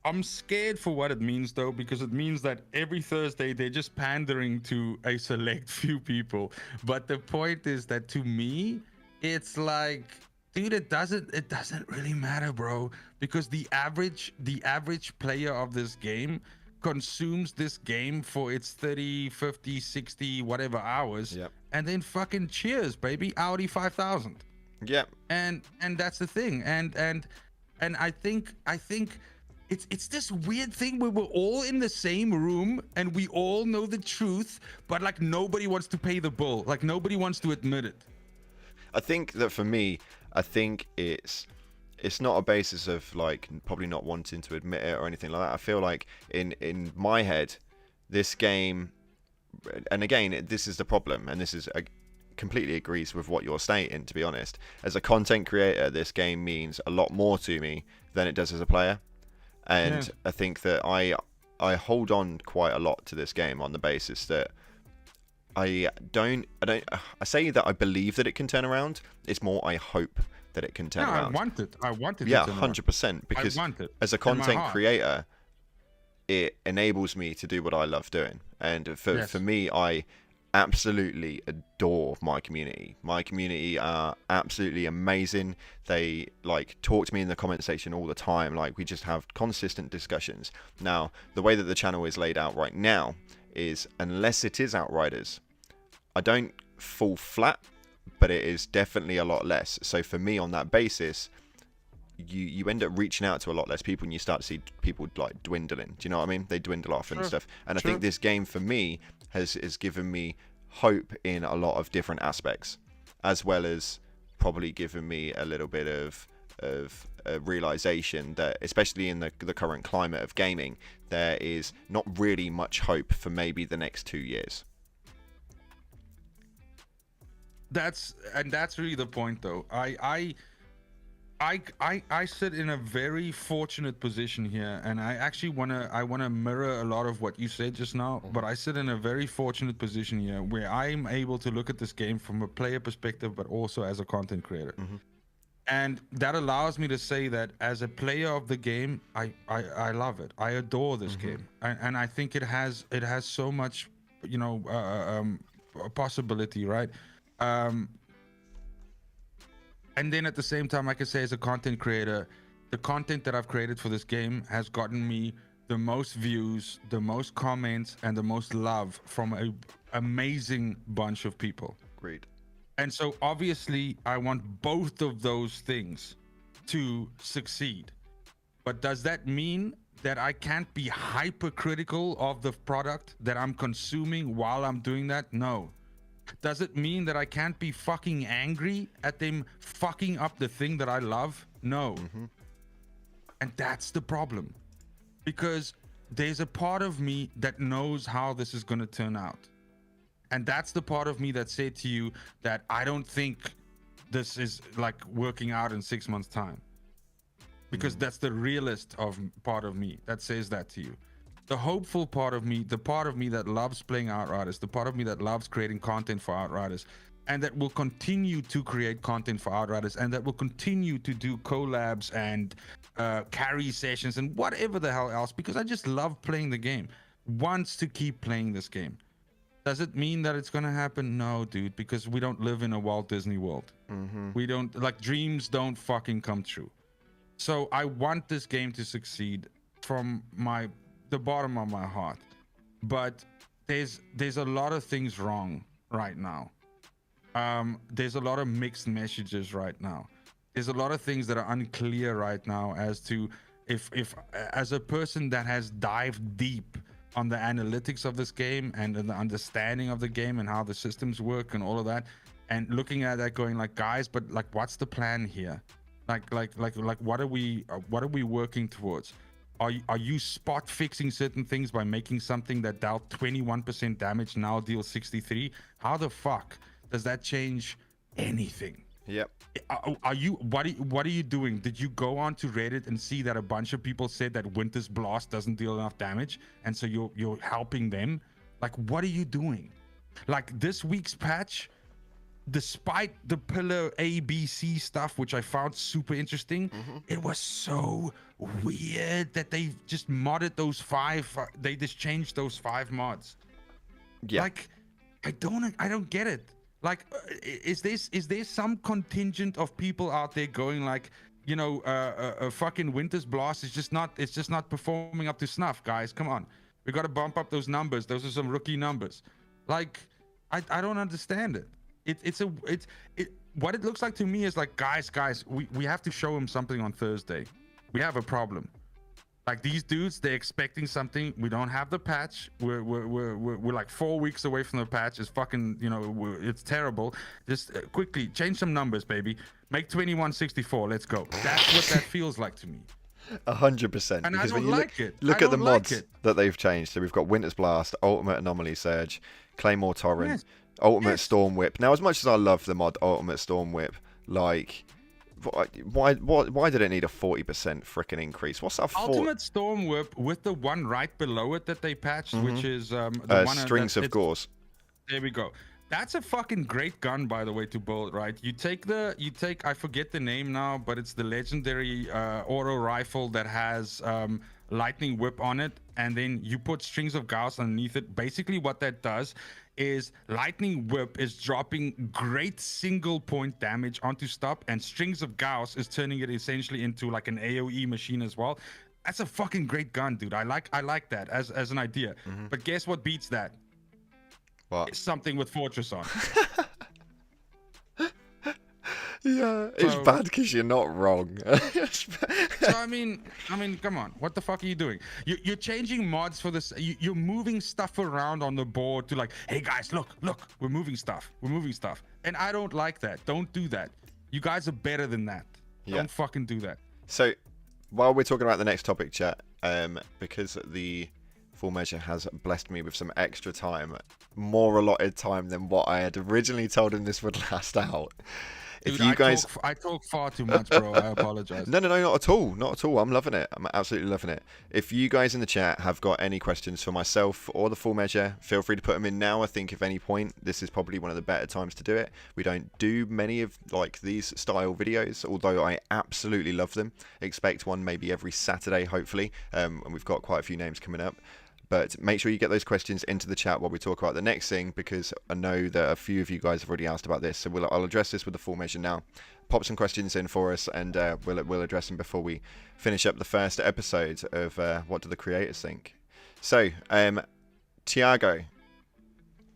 I'm scared for what it means though, because it means that every Thursday they're just pandering to a select few people. But the point is that to me, it's like, dude, it doesn't really matter, bro, because the average player of this game consumes this game for its 30, 50, 60, whatever hours, and then fucking cheers, baby, Audi 5000. Yep. And that's the thing. And I think it's this weird thing where we're all in the same room and we all know the truth, but like nobody wants to pay the bill. Like nobody wants to admit it. I think that for me, I think it's not a basis of like probably not wanting to admit it or anything like that. I feel like in my head, this game, and again, this is the problem, and this is completely agrees with what you're stating, to be honest. As a content creator, this game means a lot more to me than it does as a player, and I think that I hold on quite a lot to this game on the basis that I say that I believe that it can turn around. It's more I hope that it can turn around. I want it. Yeah, 100%. Because as a content creator, it enables me to do what I love doing. And for me, I absolutely adore my community. My community are absolutely amazing. They like talk to me in the comment section all the time. Like we just have consistent discussions. Now, the way that the channel is laid out right now is, unless it is Outriders, I don't fall flat, but it is definitely a lot less. So for me, on that basis, you end up reaching out to a lot less people, and you start to see people like dwindling. Do you know what I mean? They dwindle off and stuff. And I think this game for me has given me hope in a lot of different aspects, as well as probably given me a little bit of a realization that, especially in the current climate of gaming, there is not really much hope for maybe the next 2 years. That's really the point, though. I sit in a very fortunate position here, and I actually wanna mirror a lot of what you said just now. But I sit in a very fortunate position here where I'm able to look at this game from a player perspective, but also as a content creator. And that allows me to say that as a player of the game, I love it. I adore this game, and I think it has so much, you know, possibility, right? And then at the same time, I can say as a content creator, the content that I've created for this game has gotten me the most views, the most comments, and the most love from an amazing bunch of people. Great. And so obviously I want both of those things to succeed. But does that mean that I can't be hypercritical of the product that I'm consuming while I'm doing that? No. Does it mean that I can't be fucking angry at them fucking up the thing that I love? No. And that's the problem. Because there's a part of me that knows how this is going to turn out. And that's the part of me that said to you that I don't think this is like working out in 6 months' time. Because that's the realist part of me that says that to you. The hopeful part of me, the part of me that loves playing Outriders, the part of me that loves creating content for Outriders, and that will continue to create content for Outriders, and that will continue to do collabs and carry sessions and whatever the hell else, because I just love playing the game, wants to keep playing this game. Does it mean that it's going to happen? No, dude, because we don't live in a Walt Disney World. We don't, like, dreams don't fucking come true. So I want this game to succeed from the bottom of my heart, but there's a lot of things wrong right now. There's a lot of mixed messages right now. There's a lot of things that are unclear right now as to if as a person that has dived deep on the analytics of this game and the understanding of the game and how the systems work and all of that, and looking at that going like, guys, but like, what's the plan here? Like what are we working towards? Are you spot fixing certain things by making something that dealt 21% damage now deals 63? How the fuck does that change anything? Yep. What are you doing? Did you go on to Reddit and see that a bunch of people said that Winter's Blast doesn't deal enough damage, and so you're helping them? Like, what are you doing? Like, this week's patch, despite the pillar ABC stuff, which I found super interesting, it was so weird that they just modded those 5. They just changed those 5 mods. Yeah. Like, I don't get it. Like, is there some contingent of people out there going like, you know, fucking Winter's Blast is just not performing up to snuff, guys. Come on, we got to bump up those numbers. Those are some rookie numbers. Like, I don't understand it. What it looks like to me is like, guys, we have to show him something on Thursday. We have a problem. Like these dudes, they're expecting something. We don't have the patch. We're like 4 weeks away from the patch. It's fucking, it's terrible. Just quickly change some numbers, baby. Make 2164. Let's go. That's what that feels like to me. 100%. And Because I when don't you like it. look I at the don't like mods it. that they've changed. So we've got Winter's Blast, Ultimate Anomaly Surge, Claymore Torrent, Yes. Ultimate Storm Whip. Now, as much as I love the mod Ultimate Storm Whip, like, why did it need a 40% freaking increase? What's that for? Ultimate Storm Whip with the one right below it that they patched, which is the one Strings of Gauze. There we go. That's a fucking great gun, by the way, to build, right? You take I forget the name now, but it's the legendary auto rifle that has lightning whip on it, and then you put Strings of Gauss underneath it. Basically what that does is lightning whip is dropping great single point damage onto stuff, and Strings of Gauss is turning it essentially into like an AoE machine as well. That's a fucking great gun, dude. I like that as an idea. But guess what beats that? What? It's something with Fortress on. Yeah, it's bad because you're not wrong. So I mean, come on, what the fuck are you doing? You're changing mods for this. You're moving stuff around on the board to like, hey guys, look, we're moving stuff, and I don't like that. Don't do that. You guys are better than that. Yeah. Don't fucking do that. So, while we're talking about the next topic, chat, because the Full Measure has blessed me with some extra time, more allotted time than what I had originally told him this would last out. Dude, If you guys, I talk far too much, bro. I apologize. No, not at all. Not at all. I'm loving it. I'm absolutely loving it. If you guys in the chat have got any questions for myself or the Full Measure, feel free to put them in now. I think if any point, this is probably one of the better times to do it. We don't do many of like these style videos, although I absolutely love them. Expect one maybe every Saturday, hopefully. And we've got quite a few names coming up. But make sure you get those questions into the chat while we talk about the next thing, because I know that a few of you guys have already asked about this. So I'll address this with the Full Measure now. Pop some questions in for us, and we'll address them before we finish up the first episode of What Do the Creators Think? So, Tiago,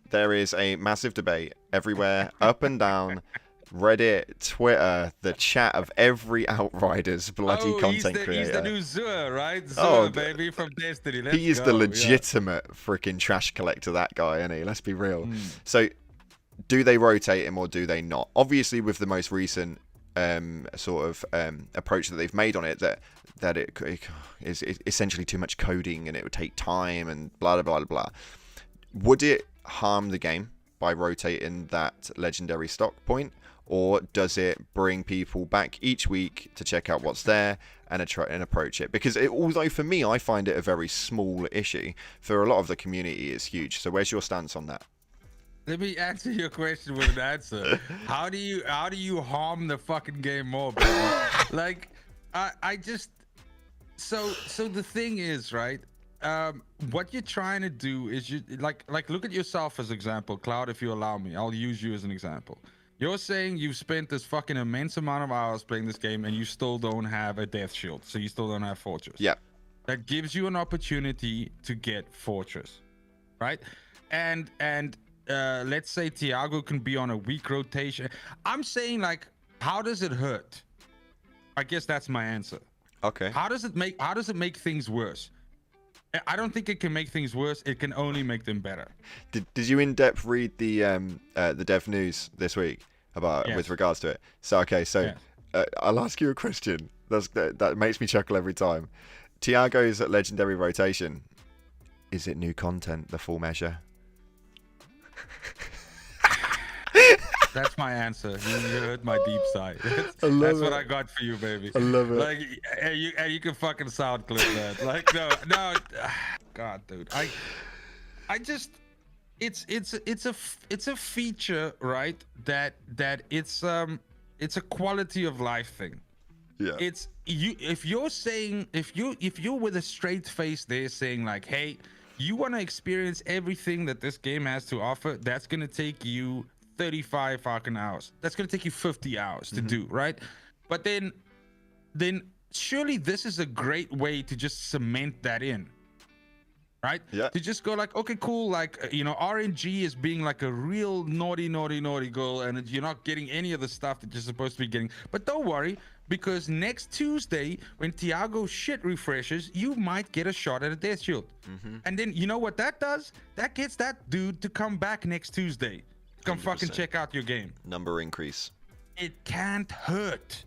there is a massive debate everywhere, up and down, Reddit, Twitter, the chat of every Outriders bloody content creator. He's the new Zur, right? Zur, baby, from Destiny. He is the legitimate freaking trash collector, that guy, isn't he? Let's be real. So, do they rotate him or do they not? Obviously, with the most recent approach that they've made on it, that it is essentially too much coding and it would take time and blah, blah, blah, blah. Would it harm the game by rotating that legendary stock point? Or does it bring people back each week to check out what's there and approach it? Because although for me, I find it a very small issue, for a lot of the community, it's huge. So where's your stance on that? Let me answer your question with an answer. How do you harm the fucking game more, baby? Like, I just so the thing is, right? What you're trying to do is you like look at yourself as example, Cloud. If you allow me, I'll use you as an example. You're saying you've spent this fucking immense amount of hours playing this game and you still don't have a death shield, so you still don't have Fortress. Yeah. That gives you an opportunity to get Fortress, right? And let's say Tiago can be on a week rotation. I'm saying, like, how does it hurt? I guess that's my answer. Okay. How does it make things worse? I don't think it can make things worse. It can only make them better. Did you in depth read the dev news this week about with regards to it? So I'll ask you a question. That makes me chuckle every time. Tiago's legendary rotation, is it new content? The Full Measure. That's my answer. You heard my deep sigh. That's what I got for you, baby. I love it. Like, and you can fucking sound clip that. Like, no, God, dude. I just, it's a feature, right? That it's a quality of life thing. Yeah. It's if you're with a straight face there saying like, hey, you want to experience everything that this game has to offer, that's gonna take you 35 fucking hours. That's gonna take you 50 hours to do, right? But then surely this is a great way to just cement that in, right? Yeah. To just go like, okay, cool, like RNG is being like a real naughty girl, and you're not getting any of the stuff that you're supposed to be getting. But don't worry, because next Tuesday when Tiago's shit refreshes, you might get a shot at a death shield. And then you know what that does? That gets that dude to come back next Tuesday. Come 100%. fucking check out your game. Number increase. It can't hurt.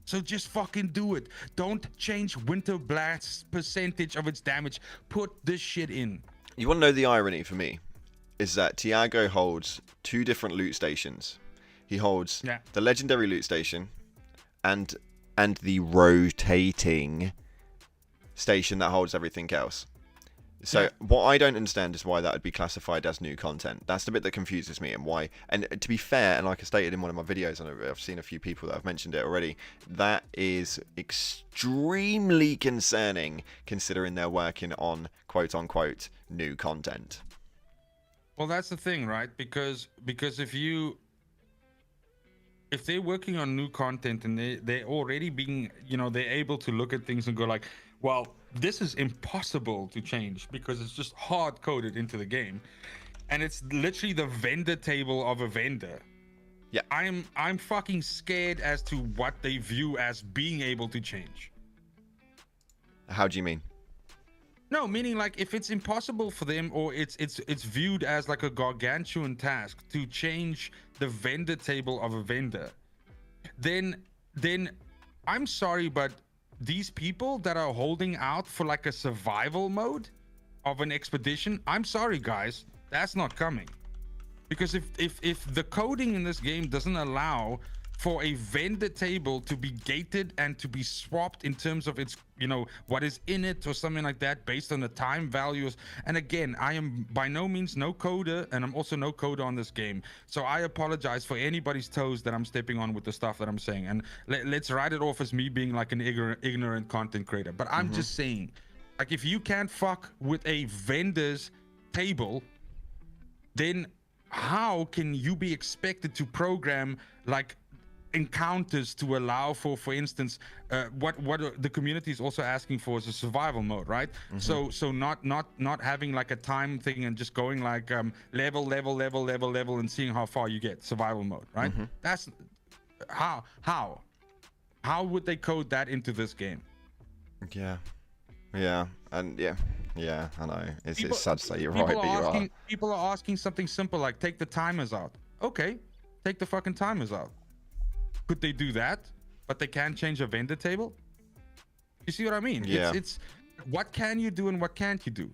So just fucking do it. Don't change Winter Blast's percentage of its damage. Put this shit in. You want to know the irony for me? Is that Tiago holds 2 different loot stations. He holds the legendary loot station and the rotating station that holds everything else. So what I don't understand is why that would be classified as new content. That's the bit that confuses me, and why. And to be fair, and like I stated in one of my videos, and I've seen a few people that have mentioned it already, that is extremely concerning considering they're working on quote unquote new content. Well, that's the thing, right? Because if they're working on new content and they're already being, they're able to look at things and go like, well, this is impossible to change because it's just hard coded into the game, and it's literally the vendor table of a vendor. Yeah, I'm fucking scared as to what they view as being able to change. How do you mean? No, meaning like if it's impossible for them, or it's viewed as like a gargantuan task to change the vendor table of a vendor, then I'm sorry, but these people that are holding out for like a survival mode of an expedition, I'm sorry guys, that's not coming. Because if the coding in this game doesn't allow for a vendor table to be gated and to be swapped in terms of its, what is in it or something like that based on the time values. And again, I am by no means no coder, and I'm also no coder on this game. So I apologize for anybody's toes that I'm stepping on with the stuff that I'm saying. And let's write it off as me being like an ignorant content creator. But I'm just saying, like, if you can't fuck with a vendor's table, then how can you be expected to program like encounters to allow for instance, what the community is also asking for is a survival mode, right? So not having like a time thing and just going like level and seeing how far you get, survival mode, right? That's how would they code that into this game? Yeah, I know. It's sad to say you're right, but you are. People are asking something simple like take the timers out. Okay, take the fucking timers out. Could they do that? But they can't change a vendor table? You see what I mean? Yeah. It's what can you do and what can't you do?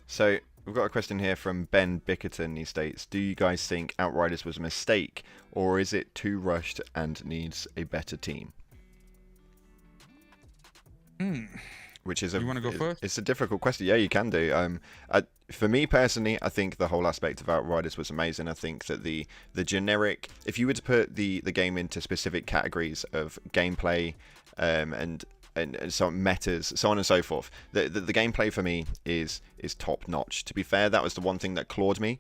So we've got a question here from Ben Bickerton. He states, do you guys think Outriders was a mistake, or is it too rushed and needs a better team? Which is you want to go first? It's a difficult question. Yeah, you can do. For me personally, I think the whole aspect of Outriders was amazing. I think that the generic, if you were to put the game into specific categories of gameplay, and some metas, so on and so forth, the gameplay for me is top notch. To be fair, that was the one thing that clawed me,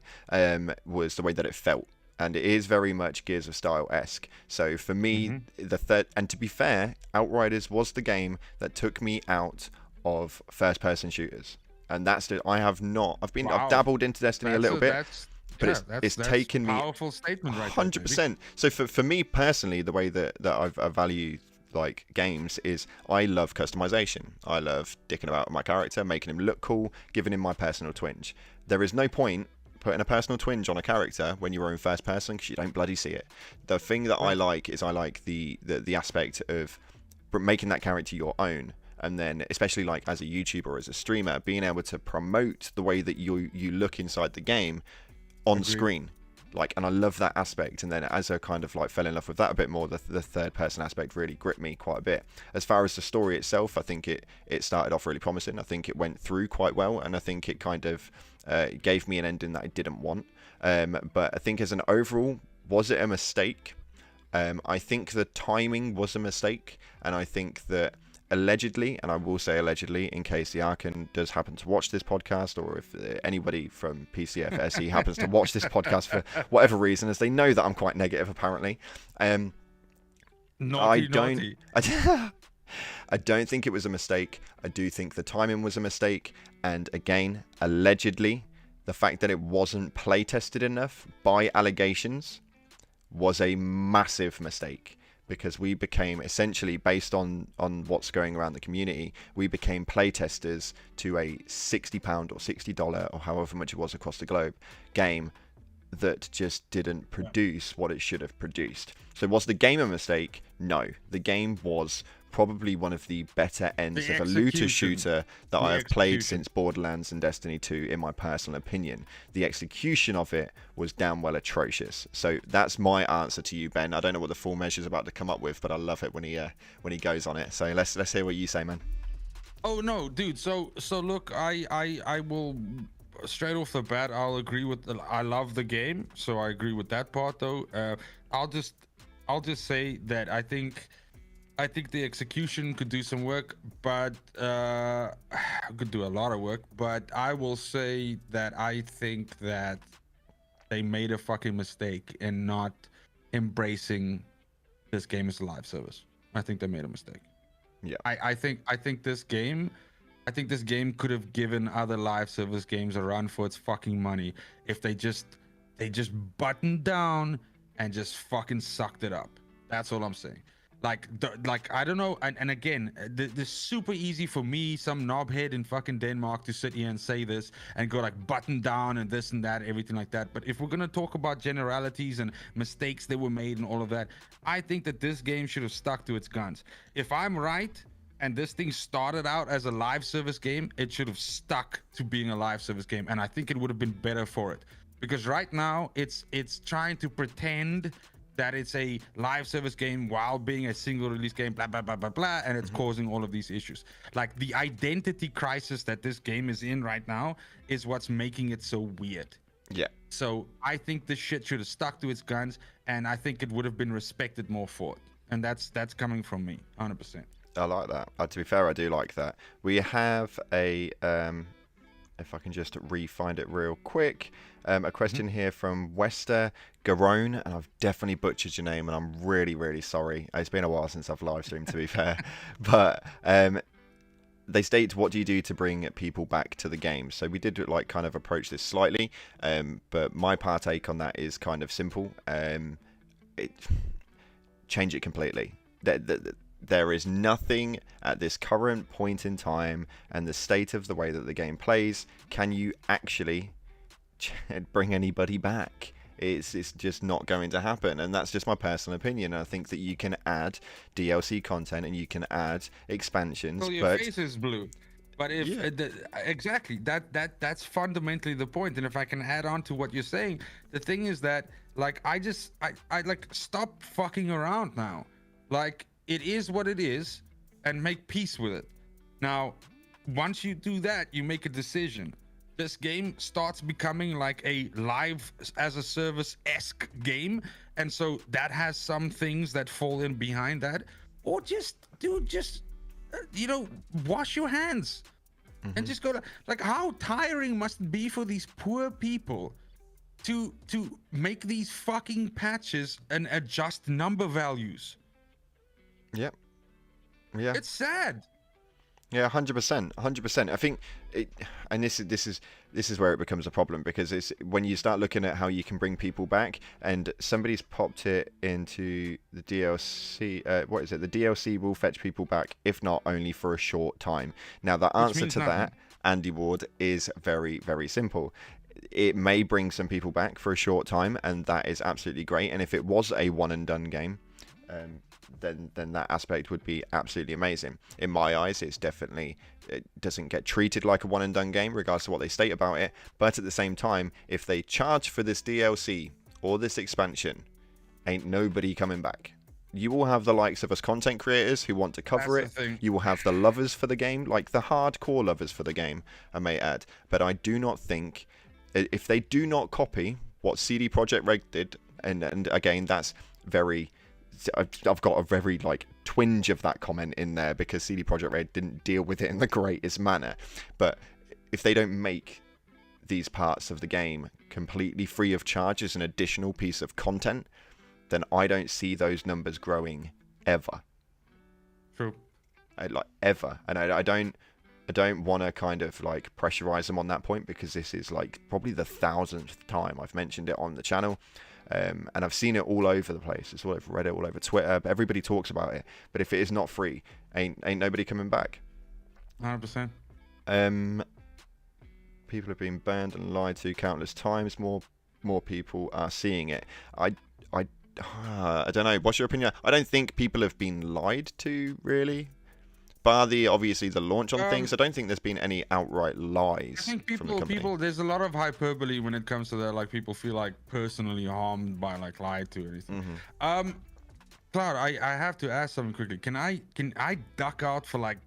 was the way that it felt. And it is very much Gears of Style-esque. So for me, and to be fair, Outriders was the game that took me out of first-person shooters. And that's it. I've dabbled into Destiny a little bit, but it's taken me powerful statement, right? 100%. So for me personally, the way that I value like games is I love customization. I love dicking about with my character, making him look cool, giving him my personal twinge. There is no point putting a personal twinge on a character when you're in first person because you don't bloody see it. The thing that I like is I like the aspect of making that character your own, and then especially like as a YouTuber or as a streamer, being able to promote the way that you look inside the game on screen. Like, and I love that aspect. And then as I kind of like fell in love with that a bit more, the third person aspect really gripped me quite a bit. As far as the story itself, I think it started off really promising. I think it went through quite well, and I think it kind of gave me an ending that I didn't want. But I think as an overall, was it a mistake? I think the timing was a mistake, and I think that allegedly, and I will say allegedly in case the Archon does happen to watch this podcast, or if anybody from PCFSE happens to watch this podcast for whatever reason, as they know that I'm quite negative apparently. Naughty. I don't think it was a mistake. I do think the timing was a mistake. And again, allegedly, the fact that it wasn't play tested enough by allegations was a massive mistake, because we became, essentially based on what's going around the community, we became play testers to a £60 or $60 or however much it was across the globe game that just didn't produce what it should have produced. So was the game a mistake? No. The game was probably one of the better ends of a looter shooter that I have played since Borderlands and Destiny 2, in my personal opinion. The execution of it was damn well atrocious. So that's my answer to you, Ben. I don't know what the full measure's about to come up with, but I love it when he goes on it. So let's hear what you say, man. Oh no, dude. So look, I will, straight off the bat, I'll agree with. I love the game, so I agree with that part though. I'll just say that I think the execution could do some work, but could do a lot of work. But I will say that I think that they made a fucking mistake in not embracing this game as a live service. I think they made a mistake. Yeah. I think this game could have given other live service games a run for its fucking money if they just buttoned down and just fucking sucked it up. That's all I'm saying. Like I don't know, and again, this super easy for me, some knobhead in fucking Denmark, to sit here and say this and go like button down and this and that, everything like that. But if we're gonna talk about generalities and mistakes that were made and all of that, I think that this game should have stuck to its guns. If I'm right, and this thing started out as a live service game, it should have stuck to being a live service game, and I think it would have been better for it. Because right now, it's trying to pretend that it's a live service game while being a single release game, blah, blah, blah, blah, blah, and it's causing all of these issues. Like, the identity crisis that this game is in right now is what's making it so weird. Yeah. So I think this shit should have stuck to its guns, and I think it would have been respected more for it. And that's coming from me, 100%. I like that. To be fair, I do like that. We have a, if I can just re-find it real quick, a question here from Wester Garone, and I've definitely butchered your name, and I'm really, really sorry. It's been a while since I've live streamed, to be fair. But they state, what do you do to bring people back to the game? So we did like kind of approach this slightly, but my partake on that is kind of simple. Change it completely. There is nothing at this current point in time and the state of the way that the game plays, can you actually bring anybody back? It's just not going to happen, and that's just my personal opinion. I think that you can add DLC content and you can add expansions, well, your face is blue. But if exactly that's fundamentally the point. And if I can add on to what you're saying, the thing is that like I like stop fucking around now. Like, it is what it is, and make peace with it. Now, once you do that, you make a decision. This game starts becoming like a live as a service-esque game, and so that has some things that fall in behind that. Or just wash your hands and just go to, like, how tiring must it be for these poor people to make these fucking patches and adjust number values. Yep. Yeah. It's sad. Yeah, 100%. I think and this is where it becomes a problem, because it's when you start looking at how you can bring people back, and somebody's popped it into the DLC. What is it? The DLC will fetch people back, if not only for a short time. Now, the answer to that, Andy Ward, is very, very simple. It may bring some people back for a short time, and that is absolutely great. And if it was a one and done game, then that aspect would be absolutely amazing. In my eyes, it doesn't get treated like a one and done game, regardless of what they state about it. But at the same time, if they charge for this DLC or this expansion, ain't nobody coming back. You will have the likes of us content creators who want to cover it. You will have the lovers for the game, like the hardcore lovers for the game, I may add. But I do not think, if they do not copy what CD Projekt Red did, and again, that's very... I've got a very twinge of that comment in there, because CD Projekt Red didn't deal with it in the greatest manner. But if they don't make these parts of the game completely free of charge as an additional piece of content, then I don't see those numbers growing ever. True. like ever, and I don't want to kind of like pressurize them on that point, because this is like probably the 1000th time I've mentioned it on the channel. And I've seen it all over the place. It's all over Reddit, all over Twitter. Everybody talks about it. But if it is not free, ain't nobody coming back. 100%. People have been burned and lied to countless times. More people are seeing it. I don't know. What's your opinion? I don't think people have been lied to, really. Bar obviously the launch on things, I don't think there's been any outright lies. I think from the company. there's a lot of hyperbole when it comes to that. Like, people feel like personally harmed by like lied to or anything. Cloud, I have to ask something quickly. Can I duck out for like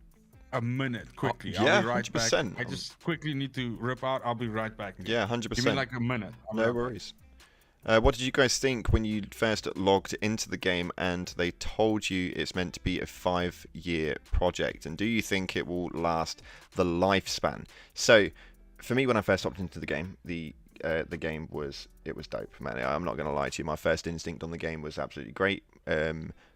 a minute quickly? Yeah, I'll be right 100%. back. I just quickly need to rip out. I'll be right back. Yeah, 100%. Give me like a minute. No worries. What did you guys think when you first logged into the game and they told you it's meant to be a 5-year project? And do you think it will last the lifespan? So, for me, when I first hopped into the game, the game was dope, man. I'm not going to lie to you. My first instinct on the game was absolutely great.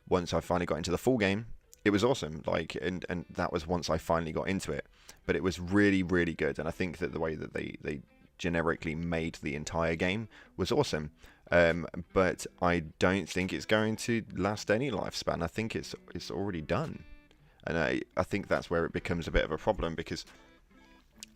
Once I finally got into the full game, it was awesome. Like, and that was once I finally got into it. But it was really, really good. And I think that the way that they generically made the entire game was awesome, but I don't think it's going to last any lifespan. I think it's already done, and I think that's where it becomes a bit of a problem, because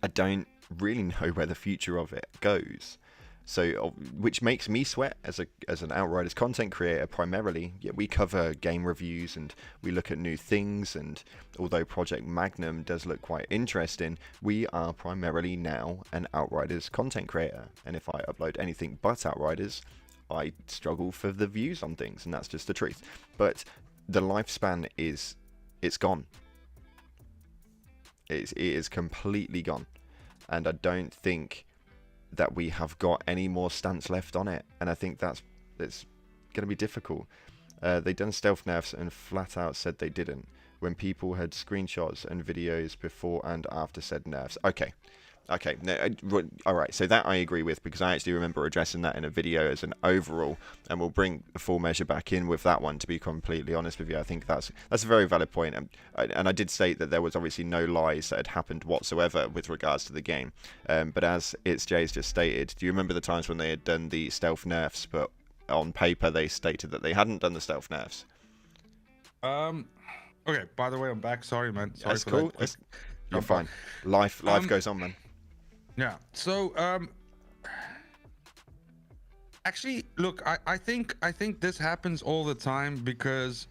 I don't really know where the future of it goes. So, which makes me sweat as an Outriders content creator primarily. Yeah, we cover game reviews and we look at new things, and although Project Magnum does look quite interesting, we are primarily now an Outriders content creator. And if I upload anything but Outriders, I struggle for the views on things, and that's just the truth. But the lifespan it's gone. It is completely gone, and I don't think that we have got any more stance left on it, and I think it's going to be difficult. They done stealth nerfs and flat out said they didn't, when people had screenshots and videos before and after said nerfs. Okay, no, all right, so that I agree with, because I actually remember addressing that in a video as an overall, and we'll bring the full measure back in with that one, to be completely honest with you. I think that's a very valid point, and I did state that there was obviously no lies that had happened whatsoever with regards to the game, but as Jay's just stated, do you remember the times when they had done the stealth nerfs, but on paper they stated that they hadn't done the stealth nerfs? Okay, by the way, I'm back. Sorry, man. Sorry. That's cool. You're fine. Life goes on, man. Yeah. So, actually, look, I think this happens all the time, because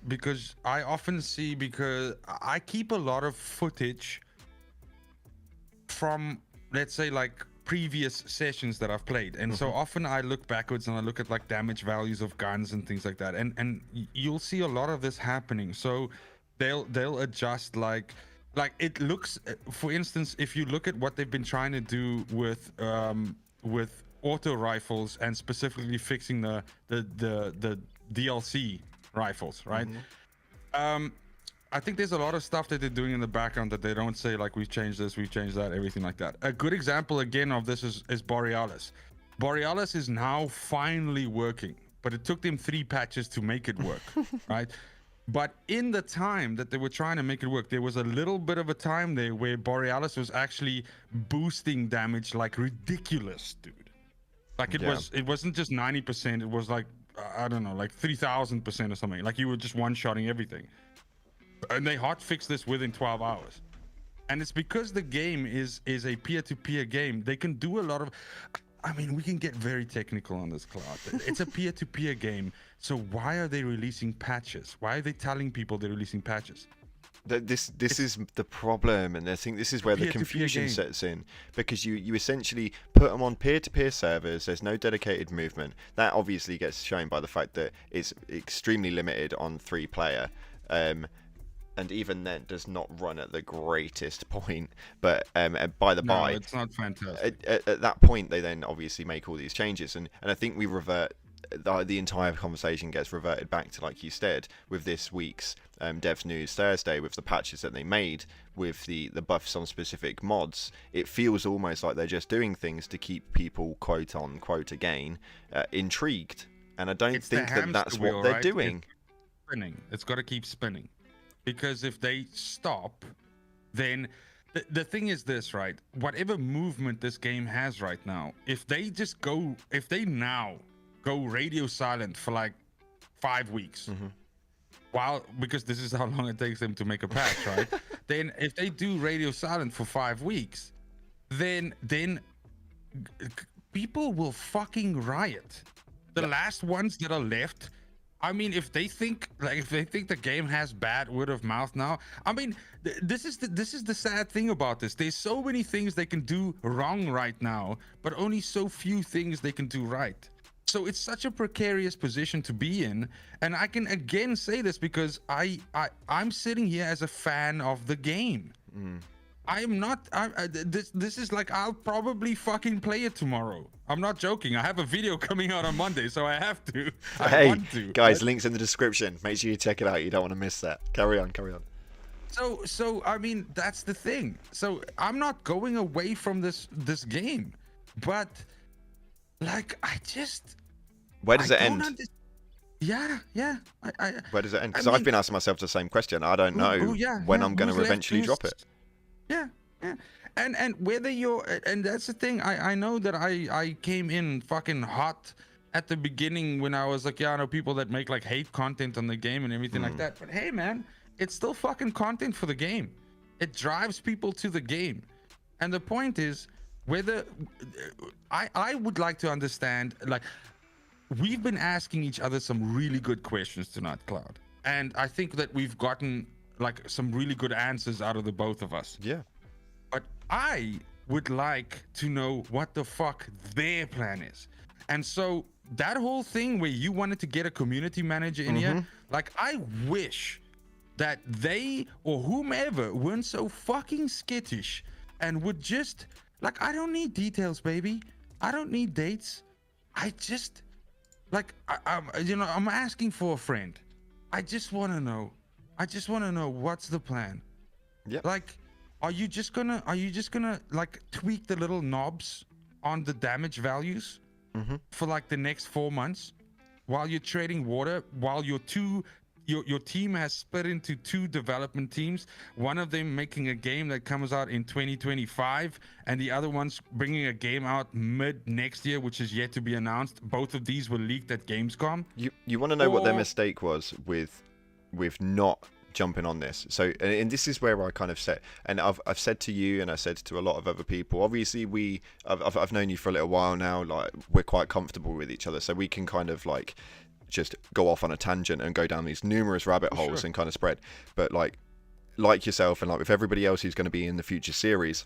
I often see, because I keep a lot of footage from, let's say, like previous sessions that I've played, and so often I look backwards and I look at like damage values of guns and things like that, and you'll see a lot of this happening. So they'll adjust like it looks, for instance, if you look at what they've been trying to do with auto rifles, and specifically fixing the DLC rifles, right? I think there's a lot of stuff that they're doing in the background that they don't say, like, we've changed this, we've changed that, everything like that. A good example again of this is Borealis. Borealis is now finally working, but it took them 3 patches to make it work, right? But in the time that they were trying to make it work, there was a little bit of a time there where Borealis was actually boosting damage like ridiculous, dude. Like it wasn't just 90%, it was like, I don't know, like 3,000% or something. Like you were just one-shotting everything. And they hot fixed this within 12 hours. And it's because the game is a peer-to-peer game. They can do a lot of, I mean, we can get very technical on this, Cloud. It's a peer-to-peer game. So why are they releasing patches? Why are they telling people they're releasing patches? This is the problem, and I think this is where the confusion sets in, because you essentially put them on peer-to-peer servers. There's no dedicated movement. That obviously gets shown by the fact that it's extremely limited on 3-player, and even then does not run at the greatest point. But by the by, it's not fantastic. At that point, they then obviously make all these changes, and I think we revert. The entire conversation gets reverted back to, like you said, with this week's Devs News Thursday, with the patches that they made, with the buffs on specific mods. It feels almost like they're just doing things to keep people, quote unquote, again, intrigued. And I don't think that that's what they're doing. It's spinning. It's got to keep spinning. because if they stop, then the thing is this, right? Whatever movement this game has right now, if they now go radio silent for like 5 weeks, because this is how long it takes them to make a patch, right? Then if they do radio silent for 5 weeks, then people will fucking riot. The last ones that are left, I mean, if they think the game has bad word of mouth now, I mean, this is the sad thing about this. There's so many things they can do wrong right now, but only so few things they can do right. So it's such a precarious position to be in, and I can again say this because I'm sitting here as a fan of the game. I am not. This is like, I'll probably fucking play it tomorrow. I'm not joking. I have a video coming out on Monday, so I have to. I want to. Guys, links in the description. Make sure you check it out. You don't want to miss that. Carry on. So I mean, that's the thing. So I'm not going away from this game, but like, I just. Where does it end? Yeah. Where does it end? Because I've been asking myself the same question. I don't know when I'm going to eventually drop it. Yeah. And whether you're, and that's the thing, I know that I came in fucking hot at the beginning when I was like, yeah, I know people that make like hate content on the game and everything like that. But hey, man, it's still fucking content for the game. It drives people to the game. And the point is, whether I would like to understand, like, we've been asking each other some really good questions tonight, Cloud. And I think that we've gotten like some really good answers out of the both of us. Yeah. But I would like to know what the fuck their plan is. And so that whole thing where you wanted to get a community manager in here, like, I wish that they or whomever weren't so fucking skittish and would just, like, I don't need details, baby. I don't need dates. I just, like, I'm asking for a friend. I just want to know. What's the plan. Yeah. Like, are you just gonna like tweak the little knobs on the damage values for like the next 4 months while you're trading water, while your team has split into 2 development teams, one of them making a game that comes out in 2025 and the other one's bringing a game out mid next year, which is yet to be announced. Both of these were leaked at Gamescom. You want to know what their mistake was with not jumping on this? So, and this is where I kind of said, and I've said to you, and I said to a lot of other people, obviously I've known you for a little while now, like, we're quite comfortable with each other, so we can kind of like just go off on a tangent and go down these numerous rabbit holes and kind of spread. But like yourself and like with everybody else who's going to be in the future series,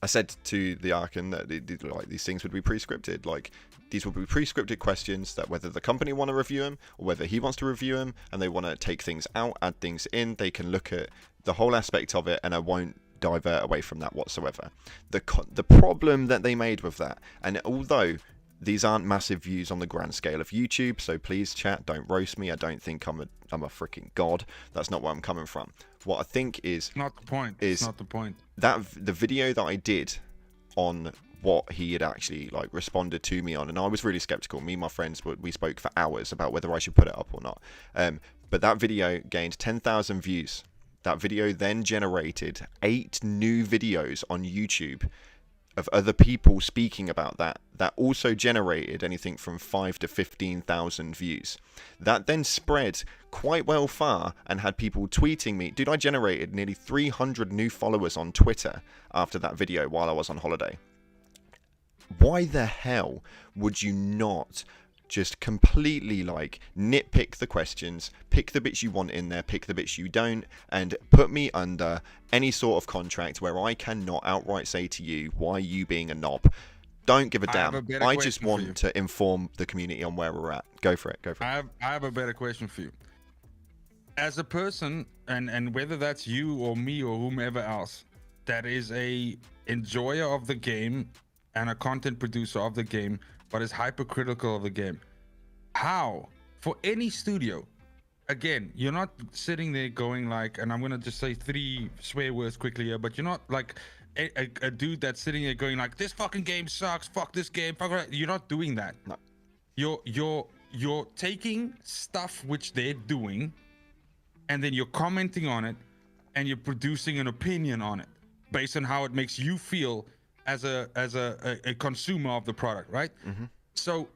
I said to the Arkan that like these things would be pre-scripted. Like, these will be pre-scripted questions that whether the company want to review them or whether he wants to review them and they want to take things out, add things in, they can look at the whole aspect of it, and I won't divert away from that whatsoever. The problem that they made with that, and although these aren't massive views on the grand scale of YouTube, so please, chat, don't roast me. I don't think I'm a freaking god. That's not where I'm coming from. What I think is not the point. It's not the point. That the video that I did on what he had actually like responded to me on, and I was really skeptical. Me and my friends, we spoke for hours about whether I should put it up or not. But that video gained 10,000 views. That video then generated 8 new videos on YouTube of other people speaking about that also generated anything from 5 to 15,000 views. That then spread quite well far and had people tweeting me. Dude, I generated nearly 300 new followers on Twitter after that video while I was on holiday. Why the hell would you not just completely like nitpick the questions, pick the bits you want in there, pick the bits you don't, and put me under any sort of contract where I cannot outright say to you, why are you being a knob? Don't give a damn. I just want to inform the community on where we're at. Go for it. I have a better question for you. As a person, and whether that's you or me or whomever else, that is a enjoyer of the game and a content producer of the game, but is hypercritical of the game. How, for any studio, again, you're not sitting there going like, and I'm gonna just say 3 swear words quickly here, but you're not like a dude that's sitting there going like, this fucking game sucks, fuck this game, fuck that. You're not doing that. No. You're taking stuff which they're doing and then you're commenting on it, and you're producing an opinion on it based on how it makes you feel as a consumer of the product, right? So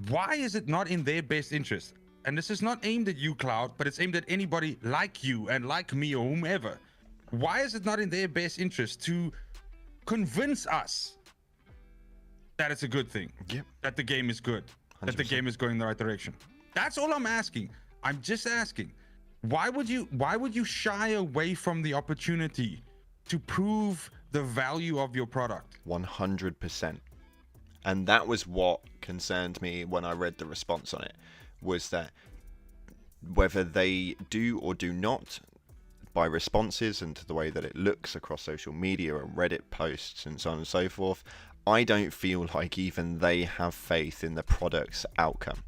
why is it not in their best interest? And this is not aimed at you, Cloud, but it's aimed at anybody like you and like me or whomever. Why is it not in their best interest to convince us that it's a good thing, that the game is good, 100%. That the game is going in the right direction? That's all I'm asking. I'm just asking. Why would you shy away from the opportunity to prove the value of your product? 100%. And that was what concerned me when I read the response on it, was that whether they do or do not, by responses and to the way that it looks across social media and Reddit posts and so on and so forth, I don't feel like even they have faith in the product's outcome.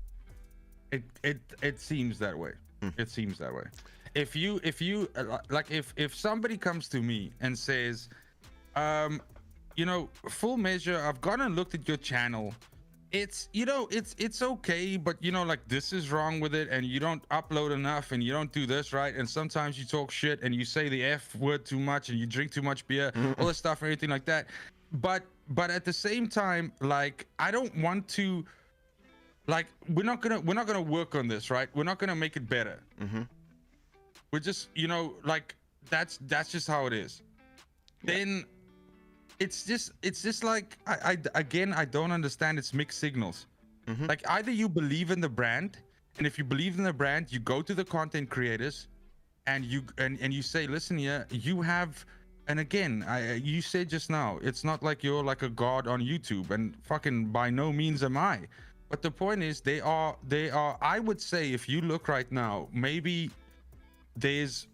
It seems that way. It seems that way. If you like, if somebody comes to me and says, you know, Full Measure, I've gone and looked at your channel, it's, you know, it's okay, but you know, like, this is wrong with it, and you don't upload enough, and you don't do this right, and sometimes you talk shit and you say the F word too much, and you drink too much beer, all this stuff and everything like that. But at the same time, like, I don't want to, like, we're not gonna work on this, right? We're not gonna make it better. We're just, you know, like, that's just how it is. Then it's just like, I again, I don't understand. It's mixed signals. Like, either you believe in the brand, and if you believe in the brand, you go to the content creators and you say, listen here, you have, and again, you said just now, it's not like you're like a god on YouTube, and fucking by no means am I. But the point is, they are, I would say, if you look right now, maybe there's,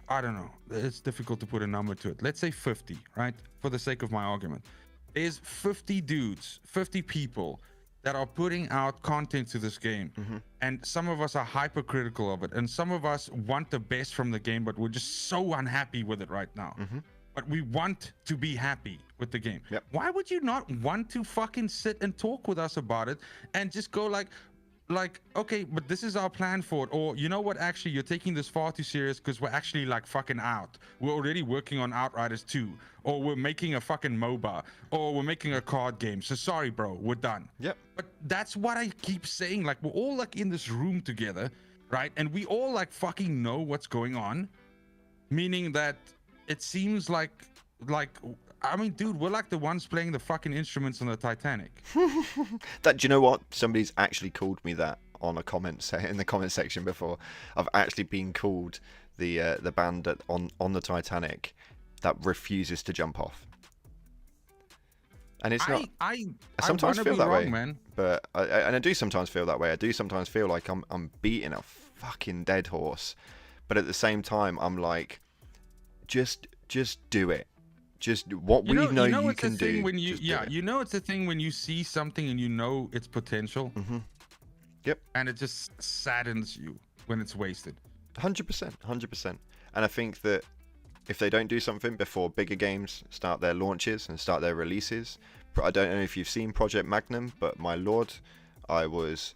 I don't know, it's difficult to put a number to it. Let's say 50, right? For the sake of my argument. There's 50 dudes, 50 people that are putting out content to this game. And some of us are hypercritical of it. And some of us want the best from the game, but we're just so unhappy with it right now. But we want to be happy with the game. Why would you not want to fucking sit and talk with us about it and just go like, okay, but this is our plan for it, or you know what, actually you're taking this far too serious, because we're actually like fucking out. We're already working on Outriders 2, or we're making a fucking MOBA, or we're making a card game. So sorry, bro, we're done. But that's what I keep saying. Like, we're all like in this room together, right? And we all like fucking know what's going on, meaning that it seems like, I mean, dude, we're like the ones playing the fucking instruments on the Titanic. Do you know what? Somebody's actually called me that on a in the comment section before. I've actually been called the band on the Titanic that refuses to jump off. And it's not. I sometimes feel that way, man. But I do sometimes feel that way. I do sometimes feel like I'm beating a fucking dead horse. But at the same time, I'm like, just do it. Just what we know you can do. When you, you know, it's a thing when you see something and you know its potential. And it just saddens you when it's wasted. 100%. And I think that if they don't do something before bigger games start their launches and start their releases, I don't know if you've seen Project Magnum, but my lord, I was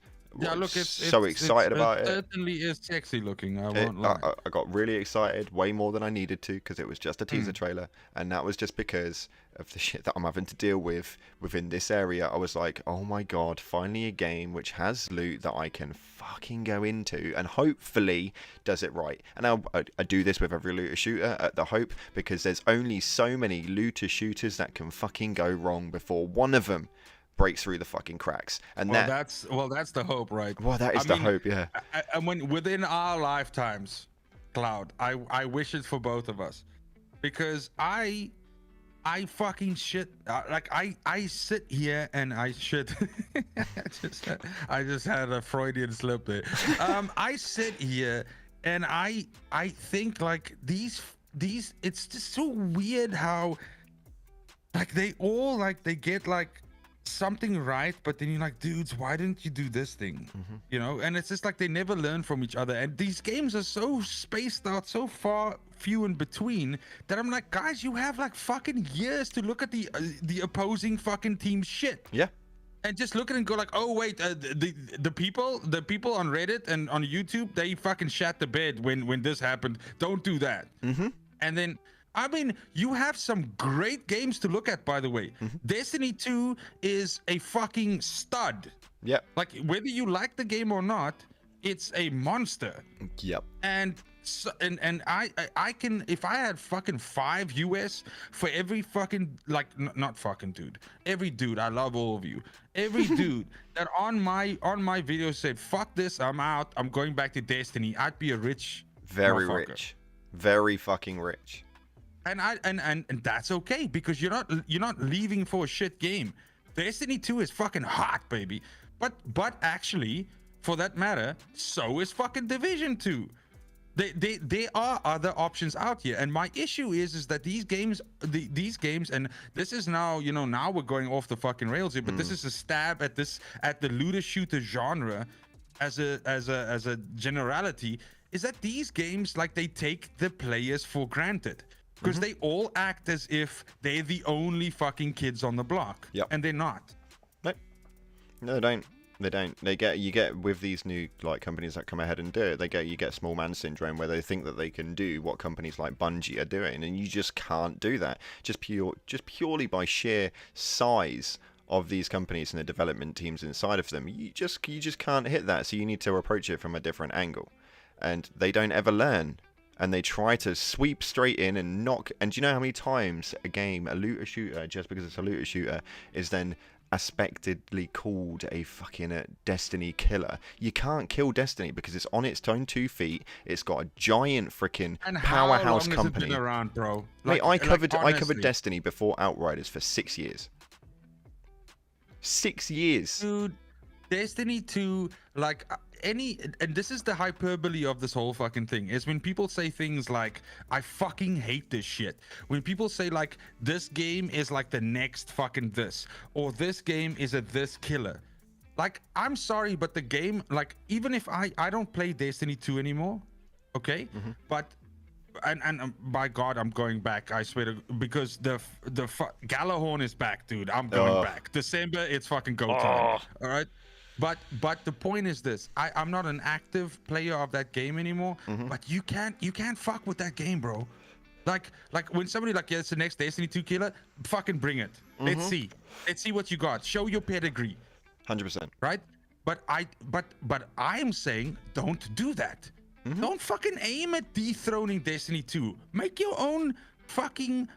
so excited about it. It certainly is sexy looking. I won't lie. I got really excited, way more than I needed to, because it was just a teaser trailer, and that was just because of the shit that I'm having to deal with within this area. I was like, oh my god, finally a game which has loot that I can fucking go into and hopefully does it right. And I do this with every looter shooter at the hope, because there's only so many looter shooters that can fucking go wrong before one of them breaks through the fucking cracks. And that's the hope, right? Well, that is the hope, yeah. And when within our lifetimes, Cloud, I wish it for both of us, because I fucking shit, like I sit here and I shit. I just had a Freudian slip there. I sit here and I think like these it's just so weird how like they all like they get like something right, but then you're like, dudes, why didn't you do this thing? You know, and it's just like they never learn from each other, and these games are so spaced out, so far few in between, that I'm like, guys, you have like fucking years to look at the opposing fucking team shit. and just look at it and go like, oh wait, the people on Reddit and on YouTube, they fucking shat the bed when this happened. Don't do that. And then, I mean, you have some great games to look at, by the way. Destiny 2 is a fucking stud. Yep. Like, whether you like the game or not, it's a monster. Yep. And so, and I can, if I had fucking $5 for every fucking, like, not fucking dude, every dude, I love all of you, every dude that on my video said, fuck this, I'm out, I'm going back to Destiny, I'd be a rich very motherfucker. rich, very fucking rich. And and that's okay, because you're not leaving for a shit game. Destiny 2 is fucking hot, baby. But actually, for that matter, so is fucking Division 2. There are other options out here, and my issue is that these games, and this is now, you know, now we're going off the fucking rails here, but this is a stab at the looter shooter genre as a generality, is that these games, like, they take the players for granted, because they all act as if they're the only fucking kids on the block. Yep. And they're not. No, they don't. They don't. You get with these new, like, companies that come ahead and do it. You get small man syndrome, where they think that they can do what companies like Bungie are doing, and you just can't do that. Just purely by sheer size of these companies and the development teams inside of them, you just can't hit that. So you need to approach it from a different angle, and they don't ever learn. And they try to sweep straight in and knock. And do you know how many times a looter shooter, just because it's a looter shooter, is then aspectedly called a fucking Destiny killer? You can't kill Destiny because it's on its own 2 feet. It's got a giant freaking powerhouse company. How long has it been around, bro? Mate, I covered Destiny before Outriders for 6 years. 6 years. Dude, Destiny 2, like, and this is the hyperbole of this whole fucking thing, is when people say things like, I fucking hate this shit. When people say, like, this game is like the next fucking this, or this game is a this killer. Like, I'm sorry, but the game, like, even if I don't play Destiny 2 anymore, okay? But and by God, I'm going back, I swear to, because the Galahorn is back, dude. I'm going back. December, it's fucking go time. All right? But the point is this: I'm not an active player of that game anymore. But you can't fuck with that game, bro. Like when somebody like, yeah, it's the next Destiny 2 killer, fucking bring it. Let's see what you got. Show your pedigree. 100%. Right? But I'm saying, don't do that. Don't fucking aim at dethroning Destiny 2. Make your own fucking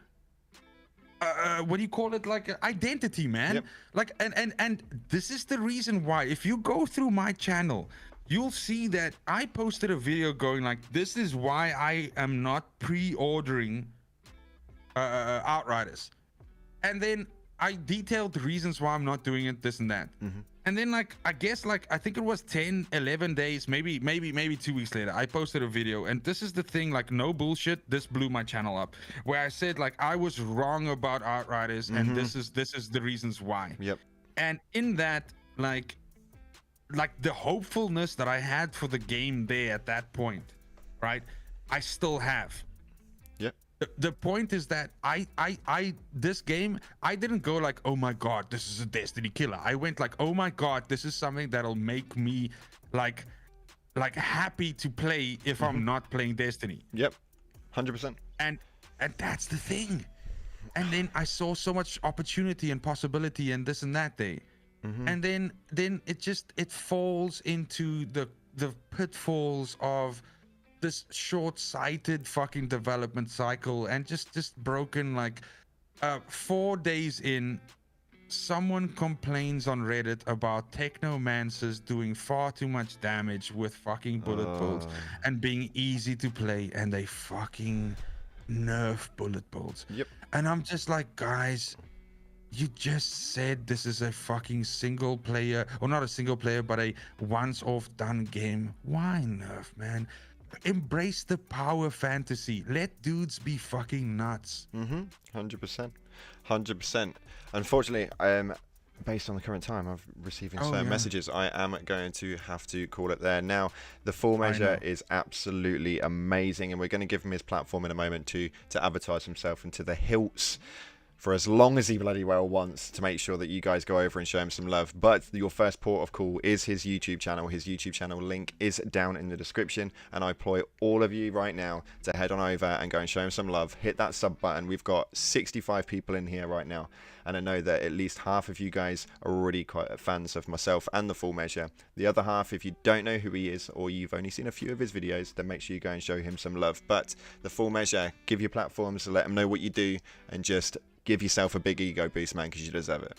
what do you call it, like, identity, man. Like, and this is the reason why, if you go through my channel, you'll see that I posted a video going like, this is why I am not pre-ordering Outriders, and then I detailed the reasons why I'm not doing it, this and that. And then, like, I guess, like, I think it was 10-11 days, maybe 2 weeks later, I posted a video. And this is the thing, like, no bullshit, this blew my channel up, where I said, like, I was wrong about Outriders, and this is the reasons why. And in that, like the hopefulness that I had for the game there at that point, right, I still have. The point is that this game, I didn't go like, oh my God, this is a Destiny killer. I went like, oh my God, this is something that'll make me like happy to play if I'm not playing Destiny. 100%. And that's the thing. And then I saw so much opportunity and possibility and this and that day. And then it falls into the pitfalls of this short-sighted fucking development cycle, and just broken. Like 4 days in, someone complains on Reddit about technomancers doing far too much damage with fucking bullet bolts and being easy to play, and they fucking nerf bullet bolts. And I'm just like, guys, you just said this is a fucking single player, or not a single player, but a once-off done game. Why nerf, man? Embrace the power fantasy. Let dudes be fucking nuts. 100%. Unfortunately, based on the current time, I'm receiving certain messages. I am going to have to call it there. Now, the Full Measure is absolutely amazing, and we're going to give him his platform in a moment to advertise himself into the hilts. for as long as he bloody well wants to make sure that you guys go over and show him some love. But your first port of call is his YouTube channel. His YouTube channel link is down in the description, and I implore all of you right now to head on over and go and show him some love. Hit that sub button. We've got 65 people in here right now, and I know that at least half of you guys are already quite fans of myself and the Full Measure. The other half, if you don't know who he is or you've only seen a few of his videos, then make sure you go and show him some love. But the Full Measure, give your platforms, let him know what you do, and just give yourself a big ego boost, man, because you deserve it.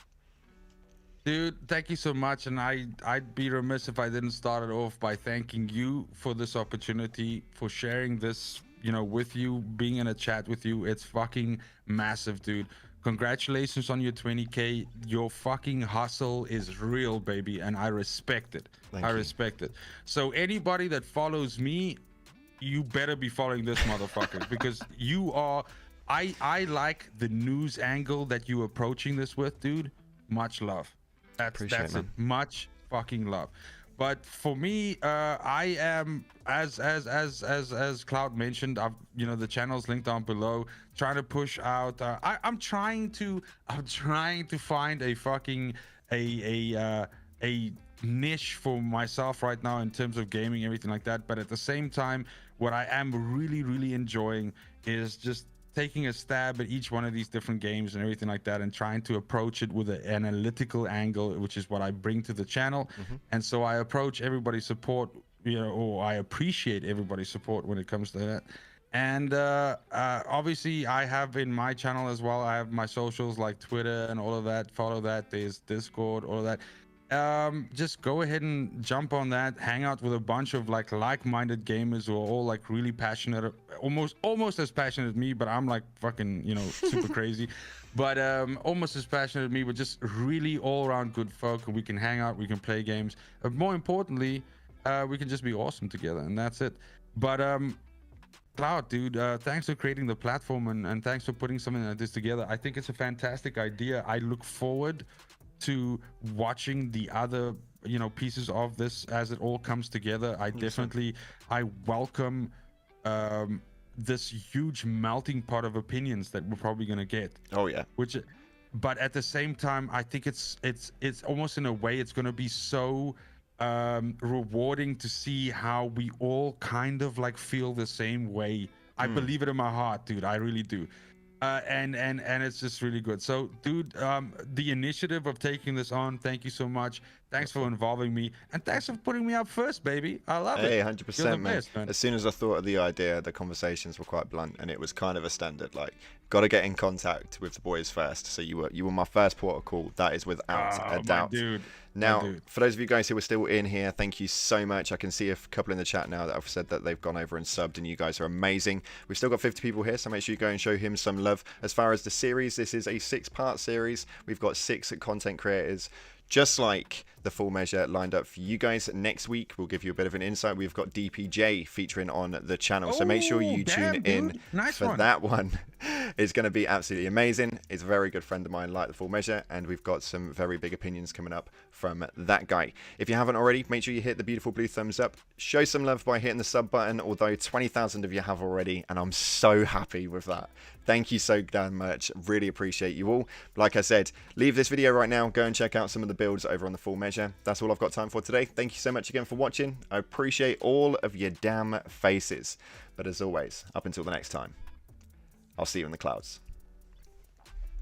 Dude, thank you so much, and I'd be remiss if I didn't start it off by thanking you for this opportunity, for sharing this, you know, with you, being in a chat with you. It's fucking massive, dude. Congratulations on your 20K. Your fucking hustle is real, baby, and I respect it. I respect it. So anybody that follows me, you better be following this motherfucker, because you are... I like the news angle that you approaching this with, dude. Much love. That's it. Much fucking love. But for me, I am, as Cloud mentioned, you know, the channel's linked down below, trying to push out. I'm trying to find a fucking a niche for myself right now in terms of gaming, everything like that. But at the same time, what I am really enjoying is just taking a stab at each one of these different games and everything like that, and trying to approach it with an analytical angle, which is what I bring to the channel. And so I approach everybody's support, you know, or I appreciate everybody's support when it comes to that. And obviously I have in my channel as well, I have my socials like Twitter and all of that. Follow that. There's Discord, all of that. Just go ahead and jump on that, hang out with a bunch of like-minded gamers who are all like really passionate, almost as passionate as me, but I'm like fucking, you know, super crazy, but almost as passionate as me, but just really all-around good folk, and we can hang out, we can play games, more importantly, we can just be awesome together, and that's it. But Cloud, dude, thanks for creating the platform, and thanks for putting something like this together. I think it's a fantastic idea. I look forward to watching the other, you know, pieces of this as it all comes together. I welcome this huge melting pot of opinions that we're probably gonna get. Oh yeah. But at the same time, I think it's almost in a way it's gonna be so rewarding to see how we all kind of like feel the same way. I believe it in my heart, dude. I really do. And it's just really good. So, dude, the initiative of taking this on, thank you so much. Thanks for involving me, and thanks for putting me up first, baby. I love it. Hey, 100%, man. As soon as I thought of the idea, the conversations were quite blunt, and it was kind of a standard, like, got to get in contact with the boys first. So you were my first port of call. That is without a doubt. Dude. Now, for those of you guys who are still in here, thank you so much. I can see a couple in the chat now that have said that they've gone over and subbed, and you guys are amazing. We've still got 50 people here, so make sure you go and show him some love. As far as the series, this is a 6-part series. We've got 6 content creators, just like the Full Measure, lined up for you guys. Next week, we'll give you a bit of an insight. We've got DPJ featuring on the channel, so make sure you tune in for that one. It's going to be absolutely amazing. It's a very good friend of mine, like the Full Measure, and we've got some very big opinions coming up from that guy. If you haven't already, make sure you hit the beautiful blue thumbs up. Show some love by hitting the sub button, although 20,000 of you have already, and I'm so happy with that. Thank you so damn much. Really appreciate you all. Like I said, leave this video right now. Go and check out some of the builds over on the Full Measure. That's all I've got time for today. Thank you so much again for watching. I appreciate all of your damn faces. But as always, up until the next time, I'll see you in the clouds.